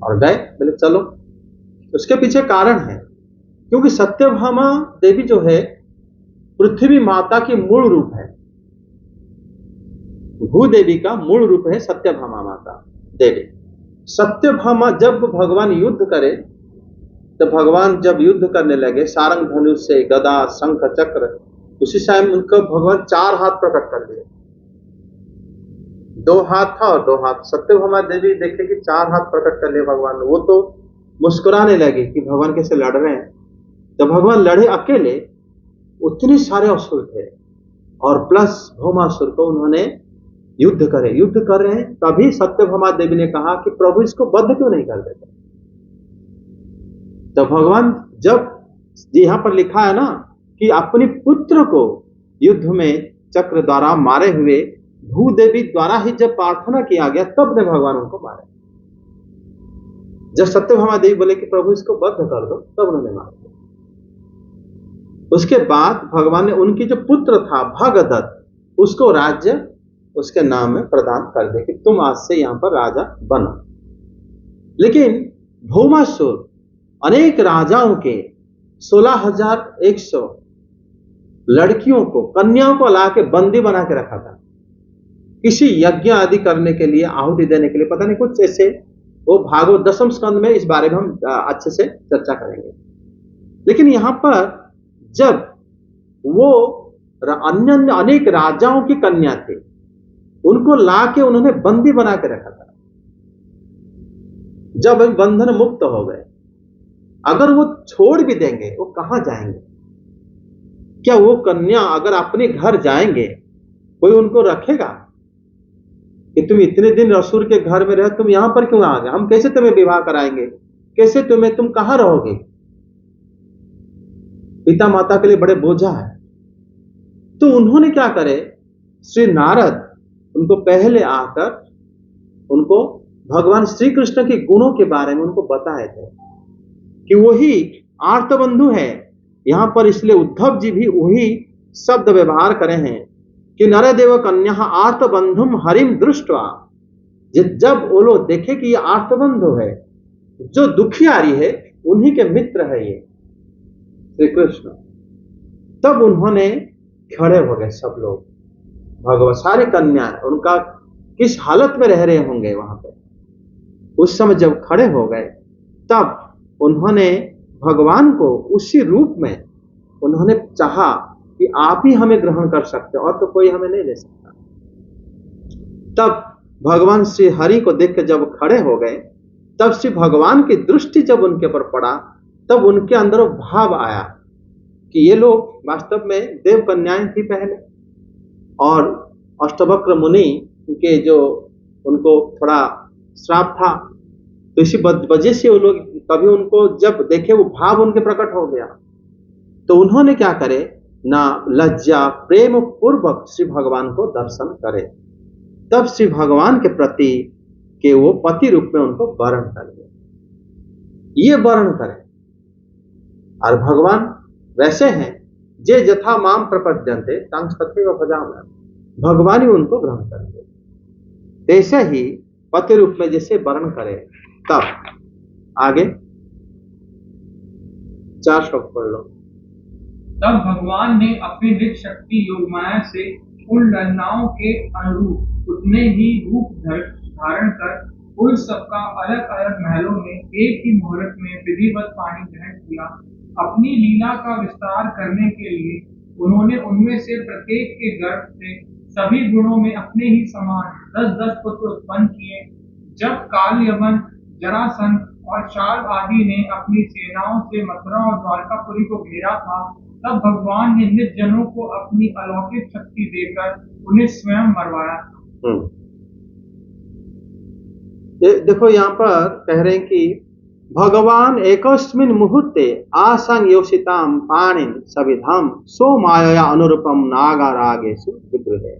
और गए, बोले चलो। उसके पीछे कारण है, क्योंकि सत्यभामा देवी जो है पृथ्वी माता की मूल रूप है। भूदेवी का मूल रूप है सत्यभामा माता देवी। सत्यभामा जब भगवान युद्ध करे, तो भगवान जब युद्ध करने लगे सारंग धनुष से, गदा शंख चक्र, उसी समय उनको भगवान 4 हाथ प्रकट कर दिए। 2 हाथ था और 2 हाथ। सत्यभामा देवी देखे कि 4 हाथ प्रकट कर लिए भगवान, वो तो मुस्कुराने लगे कि भगवान कैसे लड़ रहे हैं। तो भगवान लड़े अकेले, उतने सारे असुर थे, और प्लस भौमासुर को उन्होंने युद्ध कर रहे हैं। तभी सत्यभामा देवी ने कहा कि प्रभु इसको वध क्यों नहीं कर देते। तो भगवान जब यहां पर लिखा है ना कि अपने पुत्र को युद्ध में चक्र द्वारा मारे हुए भूदेवी द्वारा ही जब प्रार्थना किया गया, तब ने भगवान उनको मारे। जब सत्यभामा देवी बोले कि प्रभु इसको वध कर दो, तब उन्होंने मार दिया। उसके बाद भगवान ने उनकी जो पुत्र था भगदत्त, उसको राज्य उसके नाम में प्रदान कर दे कि तुम आज से यहां पर राजा बनो। लेकिन भौमासुर अनेक राजाओं के 16,100 लड़कियों को, कन्याओं को लाके बंदी बना के रखा था, किसी यज्ञ आदि करने के लिए, आहुति देने के लिए, पता नहीं कुछ ऐसे। वो भागवत 10वें स्कंद में इस बारे में हम अच्छे से चर्चा करेंगे। लेकिन यहां पर जब वो अन्य अनेक राजाओं की कन्या थे, उनको लाके उन्होंने बंदी बना के रखा था। जब बंधन मुक्त हो गए, अगर वो छोड़ भी देंगे, वो कहां जाएंगे? क्या वो कन्या अगर अपने घर जाएंगे, कोई उनको रखेगा कि तुम इतने दिन असुर के घर में रहे, तुम यहां पर क्यों आ गए? हम कैसे तुम्हें विवाह कराएंगे? कैसे तुम कहां रहोगे? पिता माता के लिए बड़े बोझा है। तो उन्होंने क्या करे, श्री नारद उनको पहले आकर उनको भगवान श्री कृष्ण के गुणों के बारे में उनको बताए थे कि वही आर्तबंधु है यहां पर। इसलिए उद्धव जी भी वही शब्द व्यवहार करे हैं कि नरदेव कन्या आर्तबंधुम हरिम दृष्टवा। जब वो लोग देखे कि ये आर्तबंधु है, जो दुखियारी है, उन्हीं के मित्र है ये श्री कृष्ण, तब उन्होंने खड़े हो गए सब लोग। भगवान सारे कन्या उनका किस हालत में रह रहे होंगे वहां पे, उस समय जब खड़े हो गए, तब उन्होंने भगवान को उसी रूप में उन्होंने चाहा कि आप ही हमें ग्रहण कर सकते और तो कोई हमें नहीं ले सकता। तब भगवान श्री हरि को देख के जब खड़े हो गए, तब श्री भगवान की दृष्टि जब उनके ऊपर पड़ा, तब उनके अंदर वो भाव आया कि ये लोग वास्तव में देव कन्याएं थी पहले, और अष्टवक्र मुनि के जो उनको थोड़ा श्राप था, तो इसी वजह से वो लोग कभी उनको जब देखे, वो भाव उनके प्रकट हो गया। तो उन्होंने क्या करे ना, लज्जा प्रेम पूर्वक श्री भगवान को दर्शन करे। तब श्री भगवान के प्रति के वो पति रूप में उनको वर्ण कर दे, ये वर्ण करे। और भगवान वैसे हैं जे यथा माम प्रपद्यन्ते तां तथैव भजामि, भगवान ही उनको ग्रहण करेंगे। ऐसे ही पति रूप में जैसे वर्ण करे। तब आगे 4 श्लोक पढ़ लो। तब भगवान ने अपनी निज शक्ति योग माया से उन ललनाओं के अनुरूप उतने ही रूप धारण कर उन सबका अलग अलग महलों में एक ही मुहूर्त में विधिवत पानी ग्रहण किया। अपनी लीला का विस्तार करने के लिए उन्होंने उनमें से प्रत्येक के गर्भ से सभी गुणों में अपने ही समान 10-10 पुत्र उत्पन्न किए। जब काल यमन, जरासंध और शाल आदि ने अपनी सेनाओं से मथुरा और द्वारकापुरी को घेरा था, तब भगवान ने निज जनों को अपनी अलौकिक शक्ति देकर उन्हें स्वयं मरवाया था। देखो यहाँ पर कह रहे हैं कि भगवान एकस्मिन् मुहूर्ते आसंयोषितां पाणिं सविधाम सो माया अनुरूपम नागारागेषु विग्रहे।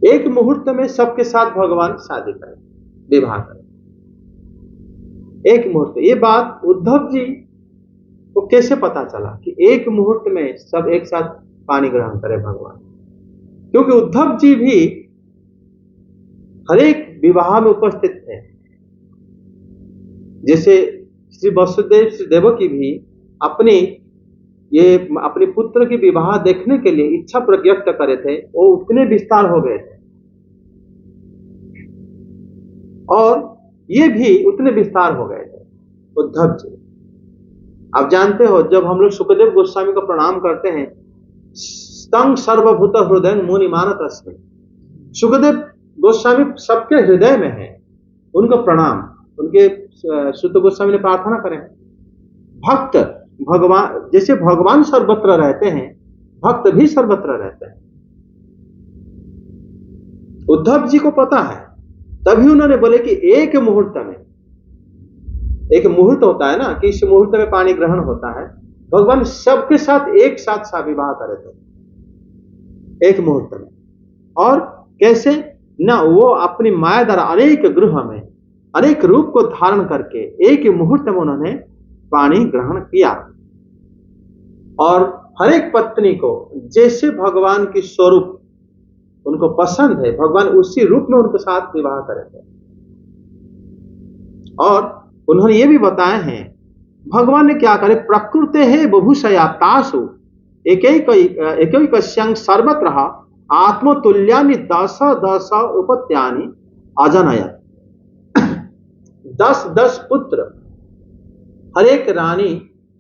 एक मुहूर्त में सबके साथ भगवान शादी करें, विवाह करें। एक मुहूर्त, ये बात उद्धव जी को कैसे पता चला कि एक मुहूर्त में सब एक साथ पानी ग्रहण करे भगवान? क्योंकि उद्धव जी भी हरेक विवाह में उपस्थित थे। जैसे श्री वसुदेव श्री देवकी भी अपनी पुत्र की विवाह देखने के लिए इच्छा प्रत्यक्त करे थे, वो उतने विस्तार हो गए थे और ये भी उतने विस्तार हो गए थे उद्धव जी। आप जानते हो, जब हम लोग सुखदेव गोस्वामी को प्रणाम करते हैं, तं सर्वभूत हृदय मुनि मानत अस्मि, सुखदेव गोस्वामी सबके हृदय में है, उनको प्रणाम। उनके सुत गोस्वामी ने प्रार्थना करें, भक्त भगवान, जैसे भगवान सर्वत्र रहते हैं, भक्त भी सर्वत्र रहते हैं। उद्धव जी को पता है, तभी उन्होंने बोले कि एक मुहूर्त में, एक मुहूर्त होता है ना कि इस मुहूर्त में पानी ग्रहण होता है, भगवान सबके साथ एक साथ विवाह करे थे एक मुहूर्त में। और कैसे ना, वो अपनी माया द्वारा अनेक गृह में अनेक रूप को धारण करके एक ही मुहूर्त में उन्होंने पानी ग्रहण किया। और हर एक पत्नी को जैसे भगवान की स्वरूप उनको पसंद है, भगवान उसी रूप में उनके साथ विवाह करे थे। और उन्होंने ये भी बताए हैं, भगवान ने क्या करे, प्रकृते है बहुशया तासु एकैकस्यां सर्वत्र आत्मतुल्यानि 10 उपत्यानि अजनयत्। 10 पुत्र, हर एक रानी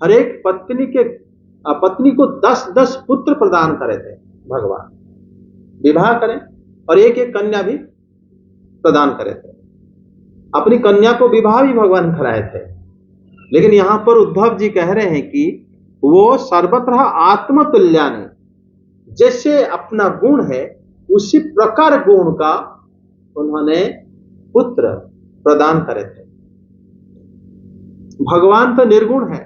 हर एक पत्नी को 10 पुत्र प्रदान करे थे भगवान, विवाह करें और एक एक कन्या भी प्रदान करे थे। अपनी कन्या को विवाह भी भगवान कराए थे। लेकिन यहां पर उद्धव जी कह रहे हैं कि वो सर्वत्र आत्मतुल्यानि, जैसे अपना गुण है उसी प्रकार गुण का उन्होंने पुत्र प्रदान करे थे। भगवान तो निर्गुण है,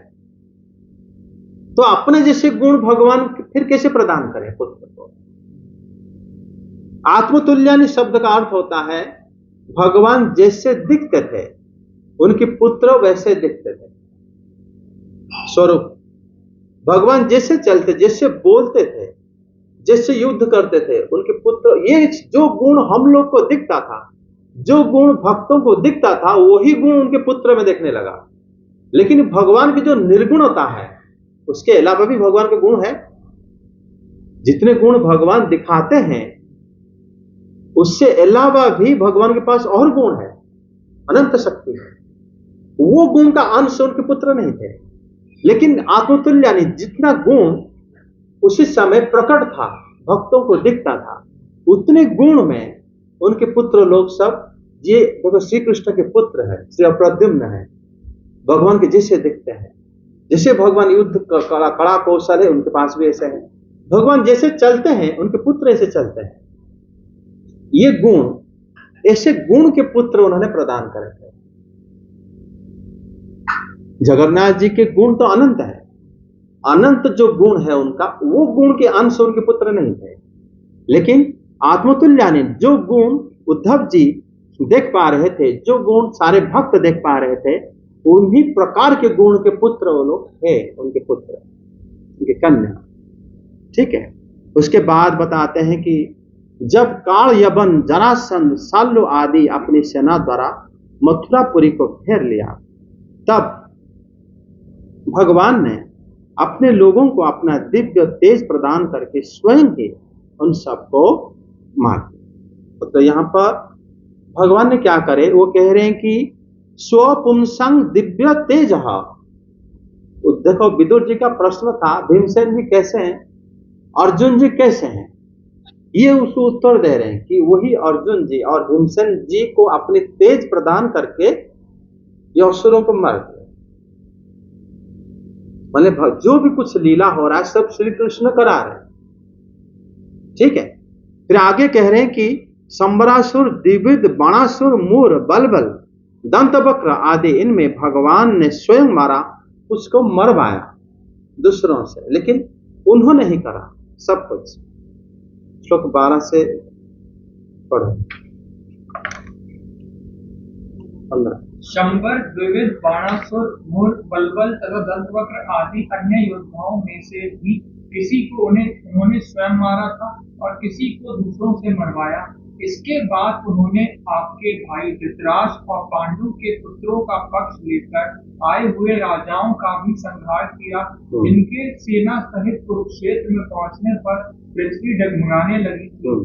तो अपने जैसे गुण भगवान फिर कैसे प्रदान करें पुत्र को? आत्मतुल्यानि शब्द का अर्थ होता है भगवान जैसे दिखते थे उनके पुत्र वैसे दिखते थे। स्वरूप भगवान जैसे चलते, जैसे बोलते थे, जैसे युद्ध करते थे, उनके पुत्र, ये जो गुण हम लोग को दिखता था, जो गुण भक्तों को दिखता था, वही गुण उनके पुत्र में देखने लगा। लेकिन भगवान की जो निर्गुणता है, उसके अलावा भी भगवान के गुण है। जितने गुण भगवान दिखाते हैं उससे अलावा भी भगवान के पास और गुण है, अनंत शक्ति है। वो गुण का अंश उनके पुत्र नहीं थे। लेकिन आत्मतुल्य यानी जितना गुण उसी समय प्रकट था, भक्तों को दिखता था, उतने गुण में उनके पुत्र लोग सब, ये देखो श्री कृष्ण के पुत्र है, श्री प्रद्युम्न है, भगवान के जैसे दिखते हैं। जैसे भगवान युद्ध कड़ा कौशल है, उनके पास भी ऐसे है। भगवान जैसे चलते हैं उनके पुत्र ऐसे चलते हैं। ये गुण, ऐसे गुण के पुत्र उन्होंने प्रदान करे थे। जगन्नाथ जी के गुण तो अनंत है, अनंत जो गुण है उनका, वो गुण के अंश उनके पुत्र नहीं थे। लेकिन आत्मतुल्य ने जो गुण उद्धव जी देख पा रहे थे, जो गुण सारे भक्त देख पा रहे थे, उन्हीं प्रकार के गुण के पुत्र वो लोग थे, उनके पुत्र। उनकी कन्या। ठीक है, उसके बाद बताते हैं कि जब काल यवन जरासंध शल्य आदि अपनी सेना द्वारा मथुरापुरी को घेर लिया, तब भगवान ने अपने लोगों को अपना दिव्य तेज प्रदान करके स्वयं ही उन सबको मार दिया। तो यहाँ पर भगवान ने क्या करे, वो कह रहे हैं कि स्वपुंसंग दिव्य तेज। देखो विदुर जी का प्रश्न था, भीमसेन जी कैसे हैं, अर्जुन जी कैसे हैं, ये उसको उत्तर दे रहे हैं कि वही अर्जुन जी और भीमसेन जी को अपनी तेज प्रदान करके ये असुरों को मार दिया। मतलब जो भी कुछ लीला हो रहा है सब श्री कृष्ण करा रहे हैं। ठीक है, फिर आगे कह रहे हैं कि संबरासुर, द्विविध, बाणासुर, मूर, बलबल, दंतवक्र आदि इनमें भगवान ने स्वयं मारा, उसको मरवाया दूसरों से, लेकिन उन्होंने ही करा सब कुछ। श्लोक 12 से पढ़ो 15। शंबर, द्विविध, बाणासुर, मूर, बलबल तथा दंतवक्र आदि अन्य योद्धाओं में से भी किसी को उन्होंने स्वयं मारा था और किसी को दूसरों से मरवाया। इसके बाद उन्होंने आपके भाई धृतराष्ट्र और पांडु के पुत्रों का पक्ष लेकर आए हुए राजाओं का भी संहार किया, जिनके सेना सहित कुरुक्षेत्र में पहुंचने पर पृथ्वी डगमगाने लगी थी।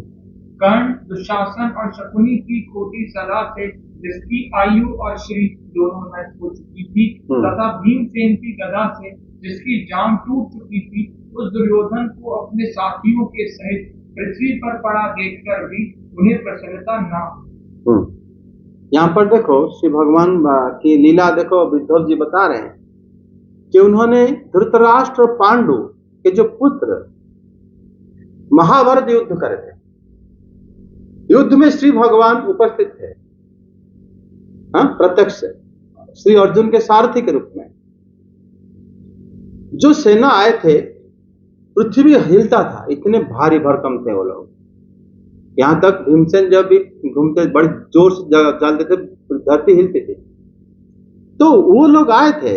कर्ण, दुशासन और शकुनी की खोटी सलाह से जिसकी आयु और श्री दोनों नष्ट हो चुकी थी, तथा भीमसेन की गदा से जिसकी जान टूट चुकी थी, उस दुर्योधन को अपने साथियों के सहित पृथ्वी पर पड़ा देखकर भी उन्हें प्रसन्नता न हुई। यहाँ पर देखो श्री भगवान की लीला देखो, विद्धव जी बता रहे हैं कि उन्होंने धृतराष्ट्र और पांडु के जो पुत्र महाभारत युद्ध करे थे, युद्ध में श्री भगवान उपस्थित थे, प्रत्यक्ष श्री अर्जुन के सारथी के रूप में। जो सेना आए थे, पृथ्वी हिलता था, इतने भारी भरकम थे वो लोग। यहां तक भीमसेन जब भी घूमते बड़े जोर से चलते थे, धरती हिलती थी। तो वो लोग आए थे,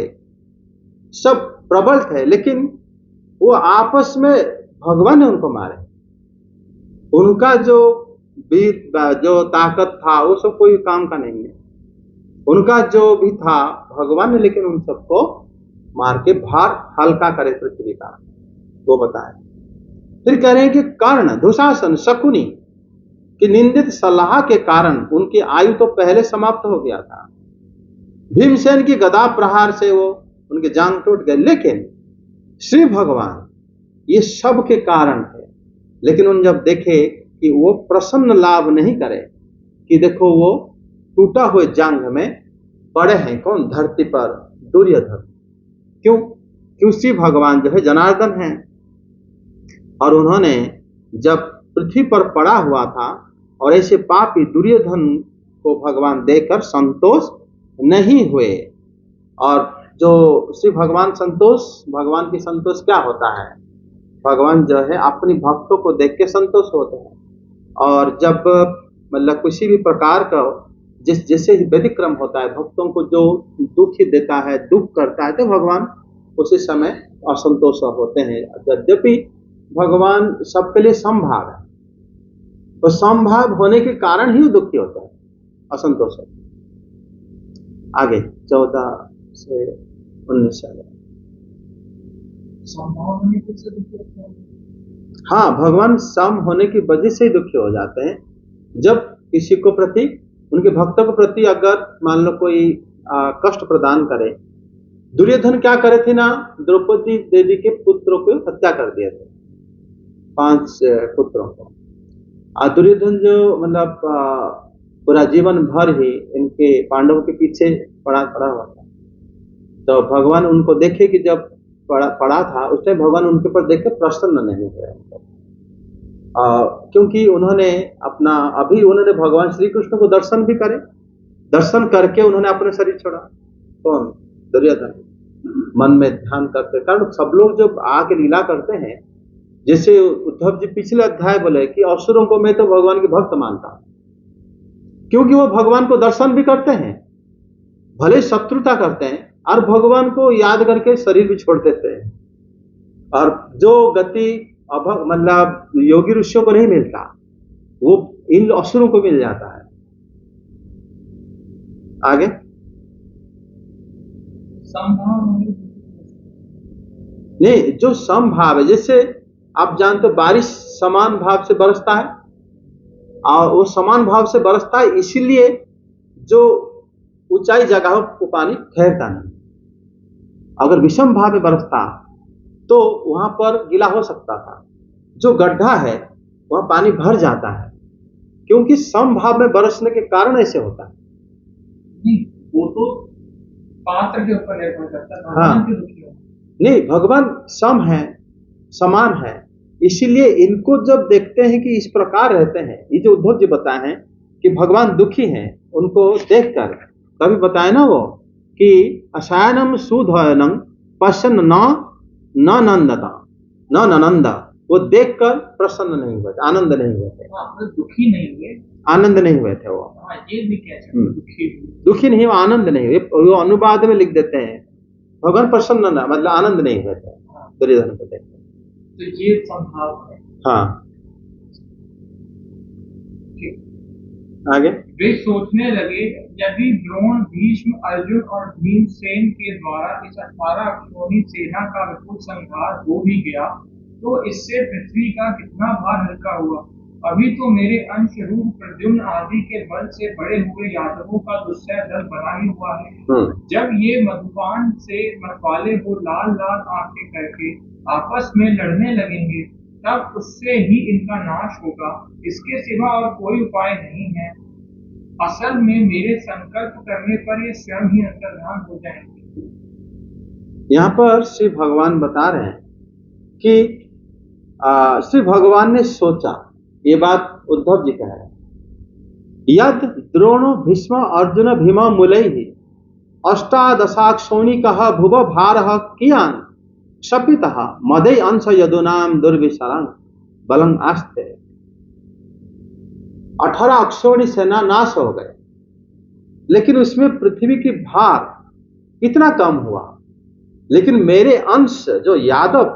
सब प्रबल थे, लेकिन वो आपस में भगवान ने उनको मारे। उनका जो ताकत था वो सब कोई काम का नहीं है, उनका जो भी था भगवान ने, लेकिन उन सबको मार के भार हल्का करे पृथ्वी का, वो बताया। फिर कह रहे हैं कि कर्ण, दुशासन, शकुनी की निंदित सलाह के कारण उनकी आयु तो पहले समाप्त हो गया था। भीमसेन की गदा प्रहार से वो उनके जांग टूट गए, लेकिन श्री भगवान ये सब के कारण थे। लेकिन उन जब देखे कि वो प्रसन्न लाभ नहीं करे, कि देखो वो टूटा हुए जांग में पड़े हैं, कौन, धरती पर दुर्योधन। क्यों श्री भगवान जो है जनार्दन हैं, और उन्होंने जब पृथ्वी पर पड़ा हुआ था और ऐसे पापी दुर्योधन को भगवान देखकर संतोष नहीं हुए। और जो श्री भगवान भगवान की संतोष क्या होता है, भगवान जो है अपनी भक्तों को देख के संतोष होते हैं। और जब मतलब किसी भी प्रकार का जैसे ही व्यतिक्रम होता है, भक्तों को जो दुख ही देता है, दुख करता है, तो भगवान उसी समय असंतोष होते हैं। यद्यपि भगवान सबके लिए समभाव है, तो समभाव होने के कारण ही दुखी होता है, असंतोष होता है। आगे 14 से 19 हाँ, भगवान सम होने की वजह से ही दुखी हो जाते हैं। जब किसी को प्रति, उनके भक्तों के प्रति अगर मान लो कोई कष्ट प्रदान करे, दुर्योधन क्या करे थे ना, द्रौपदी देवी के पुत्रों को हत्या कर दिए थे, 5 पुत्रों को। दुर्योधन जो मतलब पूरा जीवन भर ही इनके पांडवों के पीछे पड़ा हुआ था। तो भगवान उनको देखे कि जब पड़ा था, उस टाइम भगवान उनके ऊपर देख के प्रसन्न नहीं हुए, क्योंकि उन्होंने उन्होंने भगवान श्री कृष्ण को दर्शन भी करे, दर्शन करके उन्होंने अपने शरीर छोड़ा। कौन? दुर्योधन। मन में ध्यान करते, कारण सब लोग जब आके लीला करते हैं, जैसे उद्धव जी पिछले अध्याय बोले कि असुरों को मैं तो भगवान के भक्त मानता हूं, क्योंकि वो भगवान को दर्शन भी करते हैं, भले शत्रुता करते हैं, और भगवान को याद करके शरीर भी छोड़ देते हैं। और जो गति मतलब योगी ऋषियों को नहीं मिलता, वो इन असुरों को मिल जाता है। आगे संभाव नहीं, जो समभाव है, जैसे आप जानते हो बारिश समान भाव से बरसता है, और वो समान भाव से बरसता है, इसीलिए जो ऊंचाई जगहों को पानी ठहरता नहीं। अगर विषम भाव में बरसता तो वहां पर गीला हो सकता था। जो गड्ढा है वहां पानी भर जाता है, क्योंकि समभाव में बरसने के कारण ऐसे होता है। नहीं, वो तो पात्र के ऊपर निर्भर करता है। हाँ। भगवान के दुखी हो। नहीं, भगवान सम है, समान है, इसीलिए इनको जब देखते हैं कि इस प्रकार रहते हैं, ये जो उद्धव जी बताए हैं कि भगवान दुखी हैं, उनको देखकर कभी बताए ना वो कि असायनम सुधयनं पश्यन् न नंदता न ननंदा, वो देखकर प्रसन्न नहीं हुए, आनंद नहीं हुए थे। हाँ, मतलब दुखी नहीं हुए, आनंद नहीं हुए थे वो। हाँ, ये भी कह सकते हैं, दुखी नहीं, वो आनंद नहीं हुए। वो अनुवाद में लिख देते हैं भगवान प्रसन्न न, मतलब आनंद नहीं हुए थे दुर्योधन को देखकर। तो ये संभाव है। हाँ, आगे वे सोचने लगे, यदि द्रोण, भीष्म, अर्जुन और भीमसेन के द्वारा इस 18 अक्षौहिणी सेना का विपुल संहार हो भी गया, तो इससे पृथ्वी का कितना भार हल्का हुआ। अभी तो मेरे अंश रूप प्रद्युम्न आदि के बल से बड़े हुए यादवों का दुस्सह दल बना ही हुआ है। जब ये मधुपान से मतवाले वो लाल लाल आंखें करके आपस में लड़ने लगेंगे, तब उससे ही इनका नाश होगा। इसके सिवा और कोई उपाय नहीं है। असल में मेरे संकल्प करने पर ये स्वयं ही अंतर्धान हो जाएंगे। यहाँ पर श्री भगवान बता रहे हैं कि श्री भगवान ने सोचा, ये बात उद्धव जी कह रहे हैं, यद द्रोणो भीष्म अर्जुन भीमा मूलैहि अष्टादशाक्षौहिणीकः भुव भारः कियान् क्षपितः मदै अंश यदूनाम दुर्विशरं बलं आस्ते। 18 अक्षौहिणी सेना नाश हो गए, लेकिन उसमें पृथ्वी की भार कितना कम हुआ। लेकिन मेरे अंश जो यादव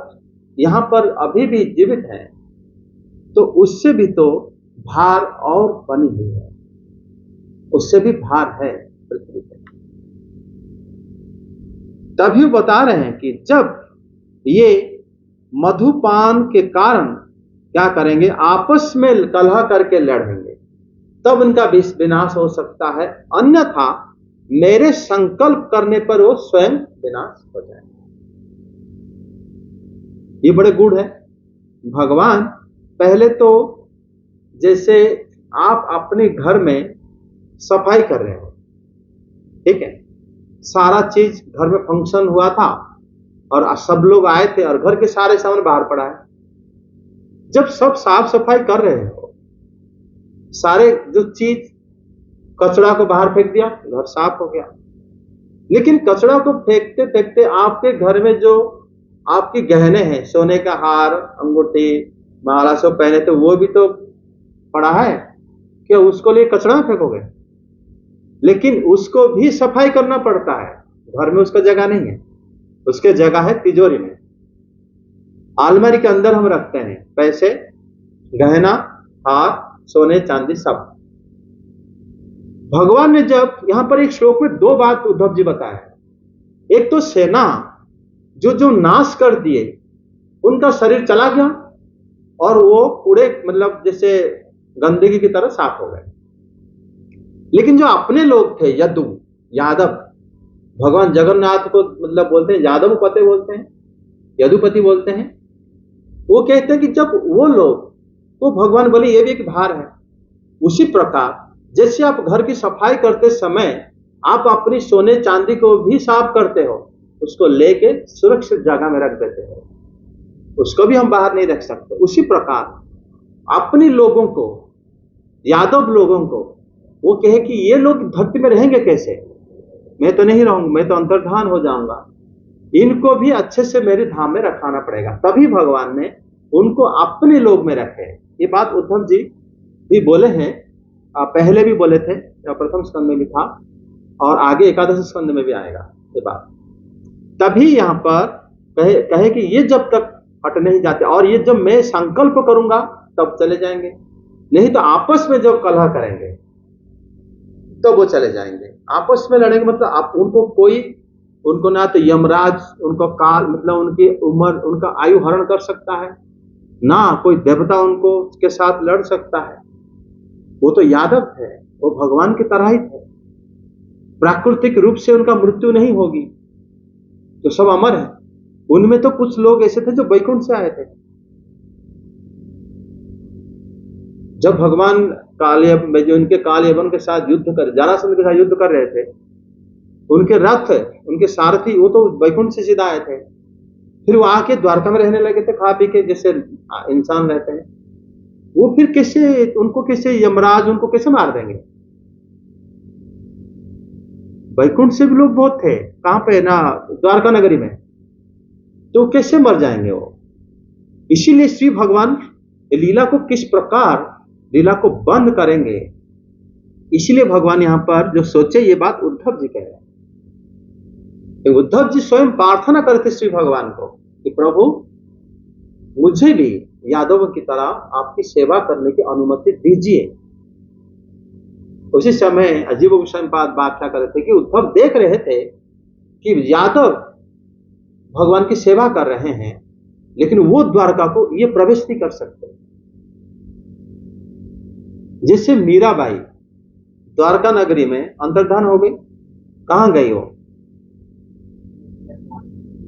यहां पर अभी भी जीवित हैं, तो उससे भी तो भार और बनी हुई है, उससे भी भार है पृथ्वी पर। तभी बता रहे हैं कि जब ये मधुपान के कारण क्या करेंगे, आपस में कलह करके लड़ेंगे, तब उनका विनाश हो सकता है, अन्यथा मेरे संकल्प करने पर वो स्वयं विनाश हो जाएंगे। ये बड़े गुण है। भगवान पहले तो जैसे आप अपने घर में सफाई कर रहे हो, ठीक है, सारा चीज घर में फंक्शन हुआ था और सब लोग आए थे और घर के सारे सामान बाहर पड़ा है। जब सब साफ सफाई कर रहे हो, सारे जो चीज, कचरा को बाहर फेंक दिया, घर साफ हो गया। लेकिन कचरा को फेंकते फेंकते आपके घर में जो आपके गहने हैं, सोने का हार, अंगूठी, माला सब पहने थे, वो भी तो पड़ा है, क्या उसको लिए कचरा फेंकोगे? लेकिन उसको भी सफाई करना पड़ता है। घर में उसका जगह नहीं है, उसके जगह है तिजोरी में, अलमारी के अंदर हम रखते हैं पैसे, गहना, हार, सोने चांदी सब। भगवान ने जब यहां पर एक श्लोक में दो बात उद्धव जी बताया, एक तो सेना जो नाश कर दिए, उनका शरीर चला गया और वो कूड़े मतलब जैसे गंदगी की तरह साफ हो गए। लेकिन जो अपने लोग थे, यादव, भगवान जगन्नाथ को मतलब बोलते हैं यादवपति बोलते हैं, यदुपति बोलते हैं, वो कहते हैं कि जब वो लोग, तो भगवान बोले ये भी एक भार है। उसी प्रकार जैसे आप घर की सफाई करते समय आप अपनी सोने चांदी को भी साफ करते हो, उसको लेके सुरक्षित जगह में रख देते हो, उसको भी हम बाहर नहीं रख सकते। उसी प्रकार अपने लोगों को, यादव लोगों को, वो कहे कि ये लोग धरती में रहेंगे कैसे, मैं तो नहीं रहूंगा, मैं तो अंतर्धान हो जाऊंगा, इनको भी अच्छे से मेरे धाम में रखाना पड़ेगा। तभी भगवान ने उनको अपने लोग में रखे। ये बात उद्धव जी भी बोले हैं, पहले भी बोले थे, प्रथम स्कंद में भी था और आगे एकादश स्कंद में भी आएगा ये बात। तभी यहां पर कहे कि ये जब तक हट नहीं जाते। और ये जब मैं संकल्प करूंगा तब चले जाएंगे, नहीं तो आपस में जब कलह करेंगे तो वो चले जाएंगे। आपस में लड़ेंगे मतलब आप उनको ना तो यमराज उनको काल मतलब उनकी उम्र उनका आयु हरण कर सकता है, ना कोई देवता उनको के साथ लड़ सकता है। वो तो यादव है, वो भगवान की तरह ही थे, प्राकृतिक रूप से उनका मृत्यु नहीं होगी, तो सब अमर है। उनमें तो कुछ लोग ऐसे थे जो वैकुंठ से आए थे। जब भगवान जो उनके काल यवन के साथ युद्ध कर जरासंध के साथ युद्ध कर रहे थे, उनके रथ उनके सारथी वो तो वैकुंठ से सीधा आए थे। फिर वो आके द्वारका में रहने लगे थे, खा पी के जैसे इंसान रहते हैं। वो फिर कैसे यमराज उनको कैसे मार देंगे? वैकुंठ से भी लोग बहुत थे, कहां पे ना द्वारका नगरी में, तो कैसे मर जाएंगे वो? इसीलिए श्री भगवान लीला को किस प्रकार लीला को बंद करेंगे, इसलिए भगवान यहां पर जो सोचे ये बात उद्धव जी कह रहे हैं। उद्धव जी स्वयं प्रार्थना करते श्री भगवान को कि प्रभु मुझे भी यादव की तरह आपकी सेवा करने की अनुमति दीजिए। उसी समय अजीब गोस्वामीपाद व्याख्या कर रहे थे कि उद्धव देख रहे थे कि यादव भगवान की सेवा कर रहे हैं, लेकिन वो द्वारका को ये प्रवेश नहीं कर सकते। जैसे मीराबाई द्वारका नगरी में अंतर्धान हो गई, कहां गई वो?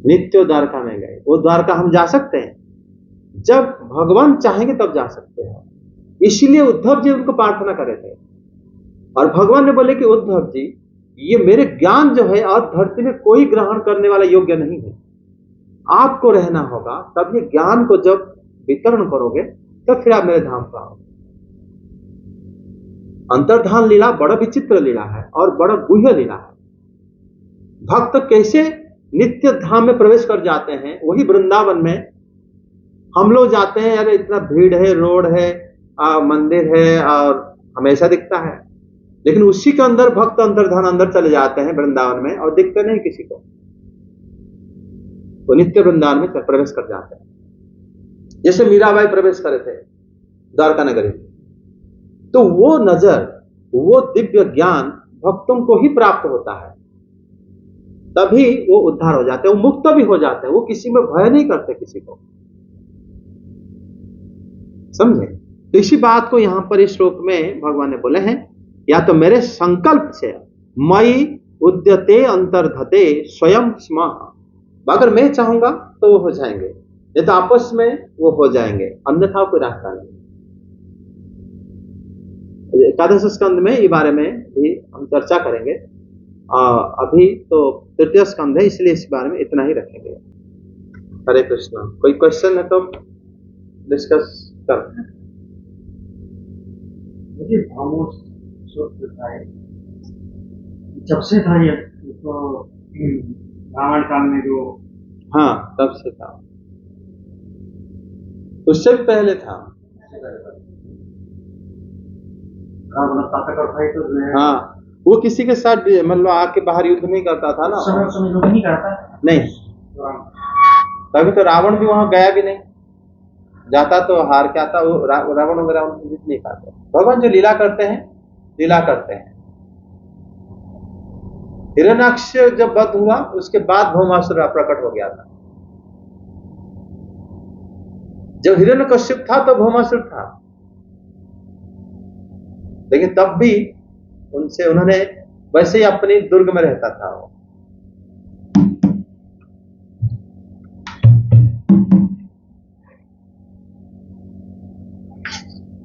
नित्य द्वारका में गए। वो द्वारका हम जा सकते हैं, जब भगवान चाहेंगे तब जा सकते हैं। इसलिए उद्धव जी उनको प्रार्थना कर रहे थे, और भगवान ने बोले कि उद्धव जी ये मेरे ज्ञान जो है और धरती में कोई ग्रहण करने वाला योग्य नहीं है, आपको रहना होगा। तब ये ज्ञान को जब वितरण करोगे तब फिर आप मेरे धाम पर आओगे। अंतर्धान लीला बड़ा विचित्र लीला है और बड़ा गुह्य लीला है। भक्त कैसे नित्य धाम में प्रवेश कर जाते हैं, वही वृंदावन में हम लोग जाते हैं, अरे इतना भीड़ है, रोड है, मंदिर है और हमेशा दिखता है, लेकिन उसी के अंदर भक्त अंतर्धान अंदर चले जाते हैं वृंदावन में और दिखते नहीं किसी को। वो नित्य वृंदावन में प्रवेश कर जाते हैं, जैसे मीराबाई प्रवेश करे थे द्वारका नगरी में। तो वो नजर, वो दिव्य ज्ञान भक्तों को ही प्राप्त होता है, तभी वो उद्धार हो जाते हैं, वो मुक्त भी हो जाते हैं। वो किसी में भय नहीं करते किसी को, समझे? तो इसी बात को यहां पर इस श्लोक में भगवान ने बोले हैं, या तो मेरे संकल्प से मई उद्यते अंतर्धते स्वयं स्म, अगर मैं चाहूंगा तो वो हो जाएंगे, नहीं तो आपस में वो हो जाएंगे, अन्यथा कोई रास्ता नहीं। एकादश स्कंद में इस बारे में भी हम चर्चा करेंगे। अभी तो तृतीय स्कंद है, इसलिए इस बारे में इतना ही रखेंगे। हरे कृष्णा। कोई क्वेश्चन है तो डिस्कस कर। मुझे खामोश है, जब से था ये तो रावण काल में जो, हाँ तब से था, उससे भी पहले था। हाँ वो किसी के साथ मतलब आके बाहर युद्ध नहीं करता था ना, युद्ध नहीं करता नहीं, तभी तो रावण भी वहां गया भी नहीं, जाता तो हार के आता। वो रावण वगैरह उनको जीत नहीं पाते। भगवान जो लीला करते हैं, लीला करते हैं। हिरण्याक्ष जब वध हुआ उसके बाद भौमासुर प्रकट हो गया था। जब हिरण्यकश्यप था तो भौमासुर था, लेकिन तब भी उनसे उन्होंने वैसे ही अपनी दुर्ग में रहता था वो।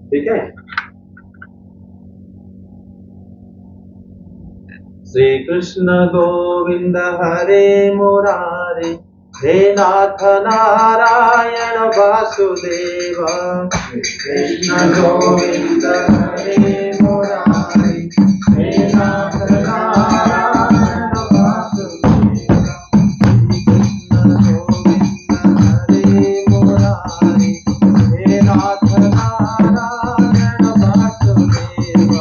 ठीक है। श्री कृष्ण गोविंद हरे मुरारे, हे नाथ नारायण वासुदेव। कृष्ण गोविंद हरे मुरारे, हे नाथ नारायण वासुदेव। कृष्ण गोविंद हरे मुरारे, हे नाथ नारायण वासुदेव।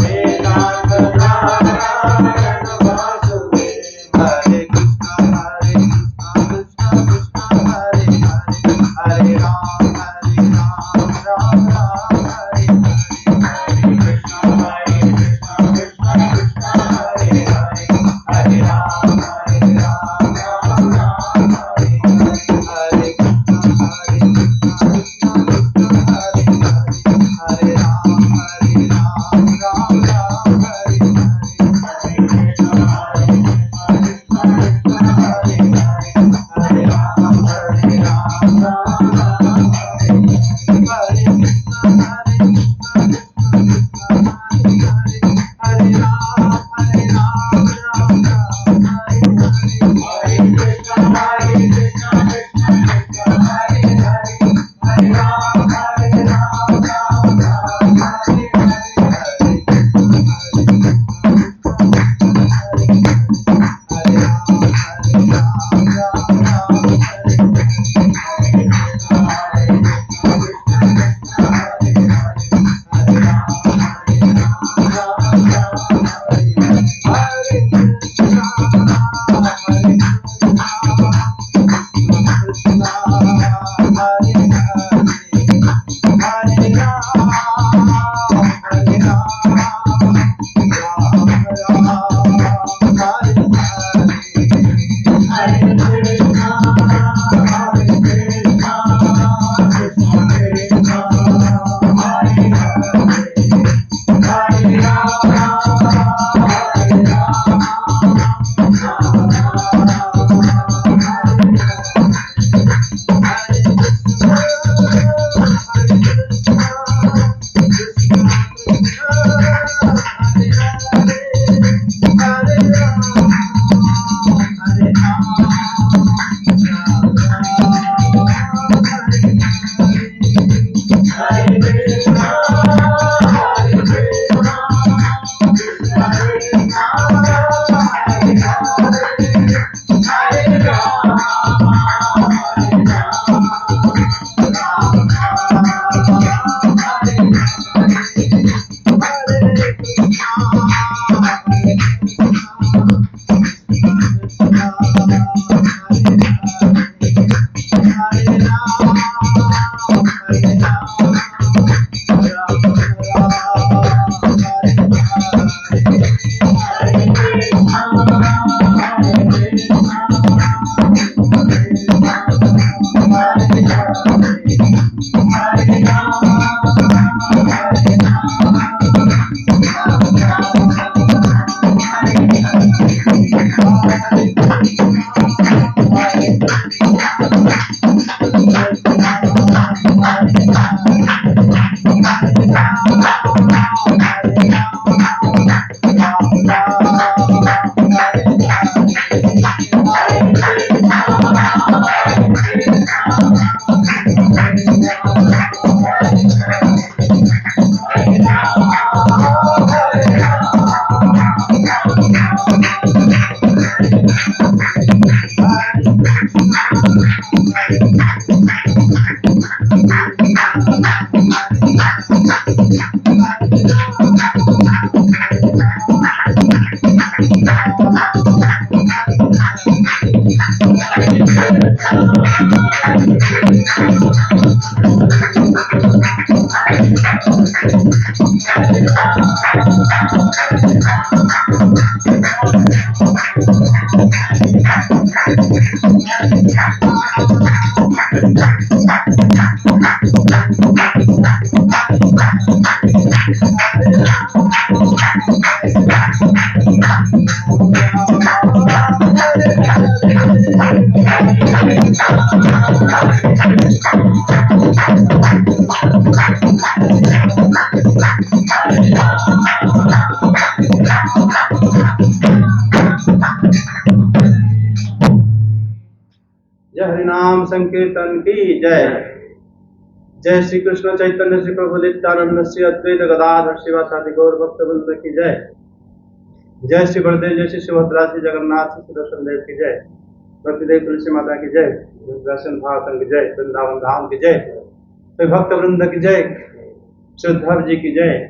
हे नाथ नारायण वासुदेव। जय हरिनाम संकीर्तन की जय। जय श्री कृष्ण चैतन्य श्री प्रभु नित्यानंद श्री अद्वैत गदाधर शिवासादि गौर भक्तवृंद की जय। जय श्री बलदेव जय श्री सुभद्रा श्री जगन्नाथ श्री सुदर्शन देव की जय। भक्तिदेव तुलसी माता की जय। दर्शन भावतन की जय। वृंदावन धाम की जय। श्री भक्त वृंद की जय। श्रीधर जी की जय।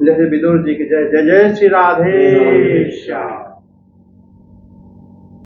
जय श्री विदुर जी की जय। जय जय श्री राधे श्याम।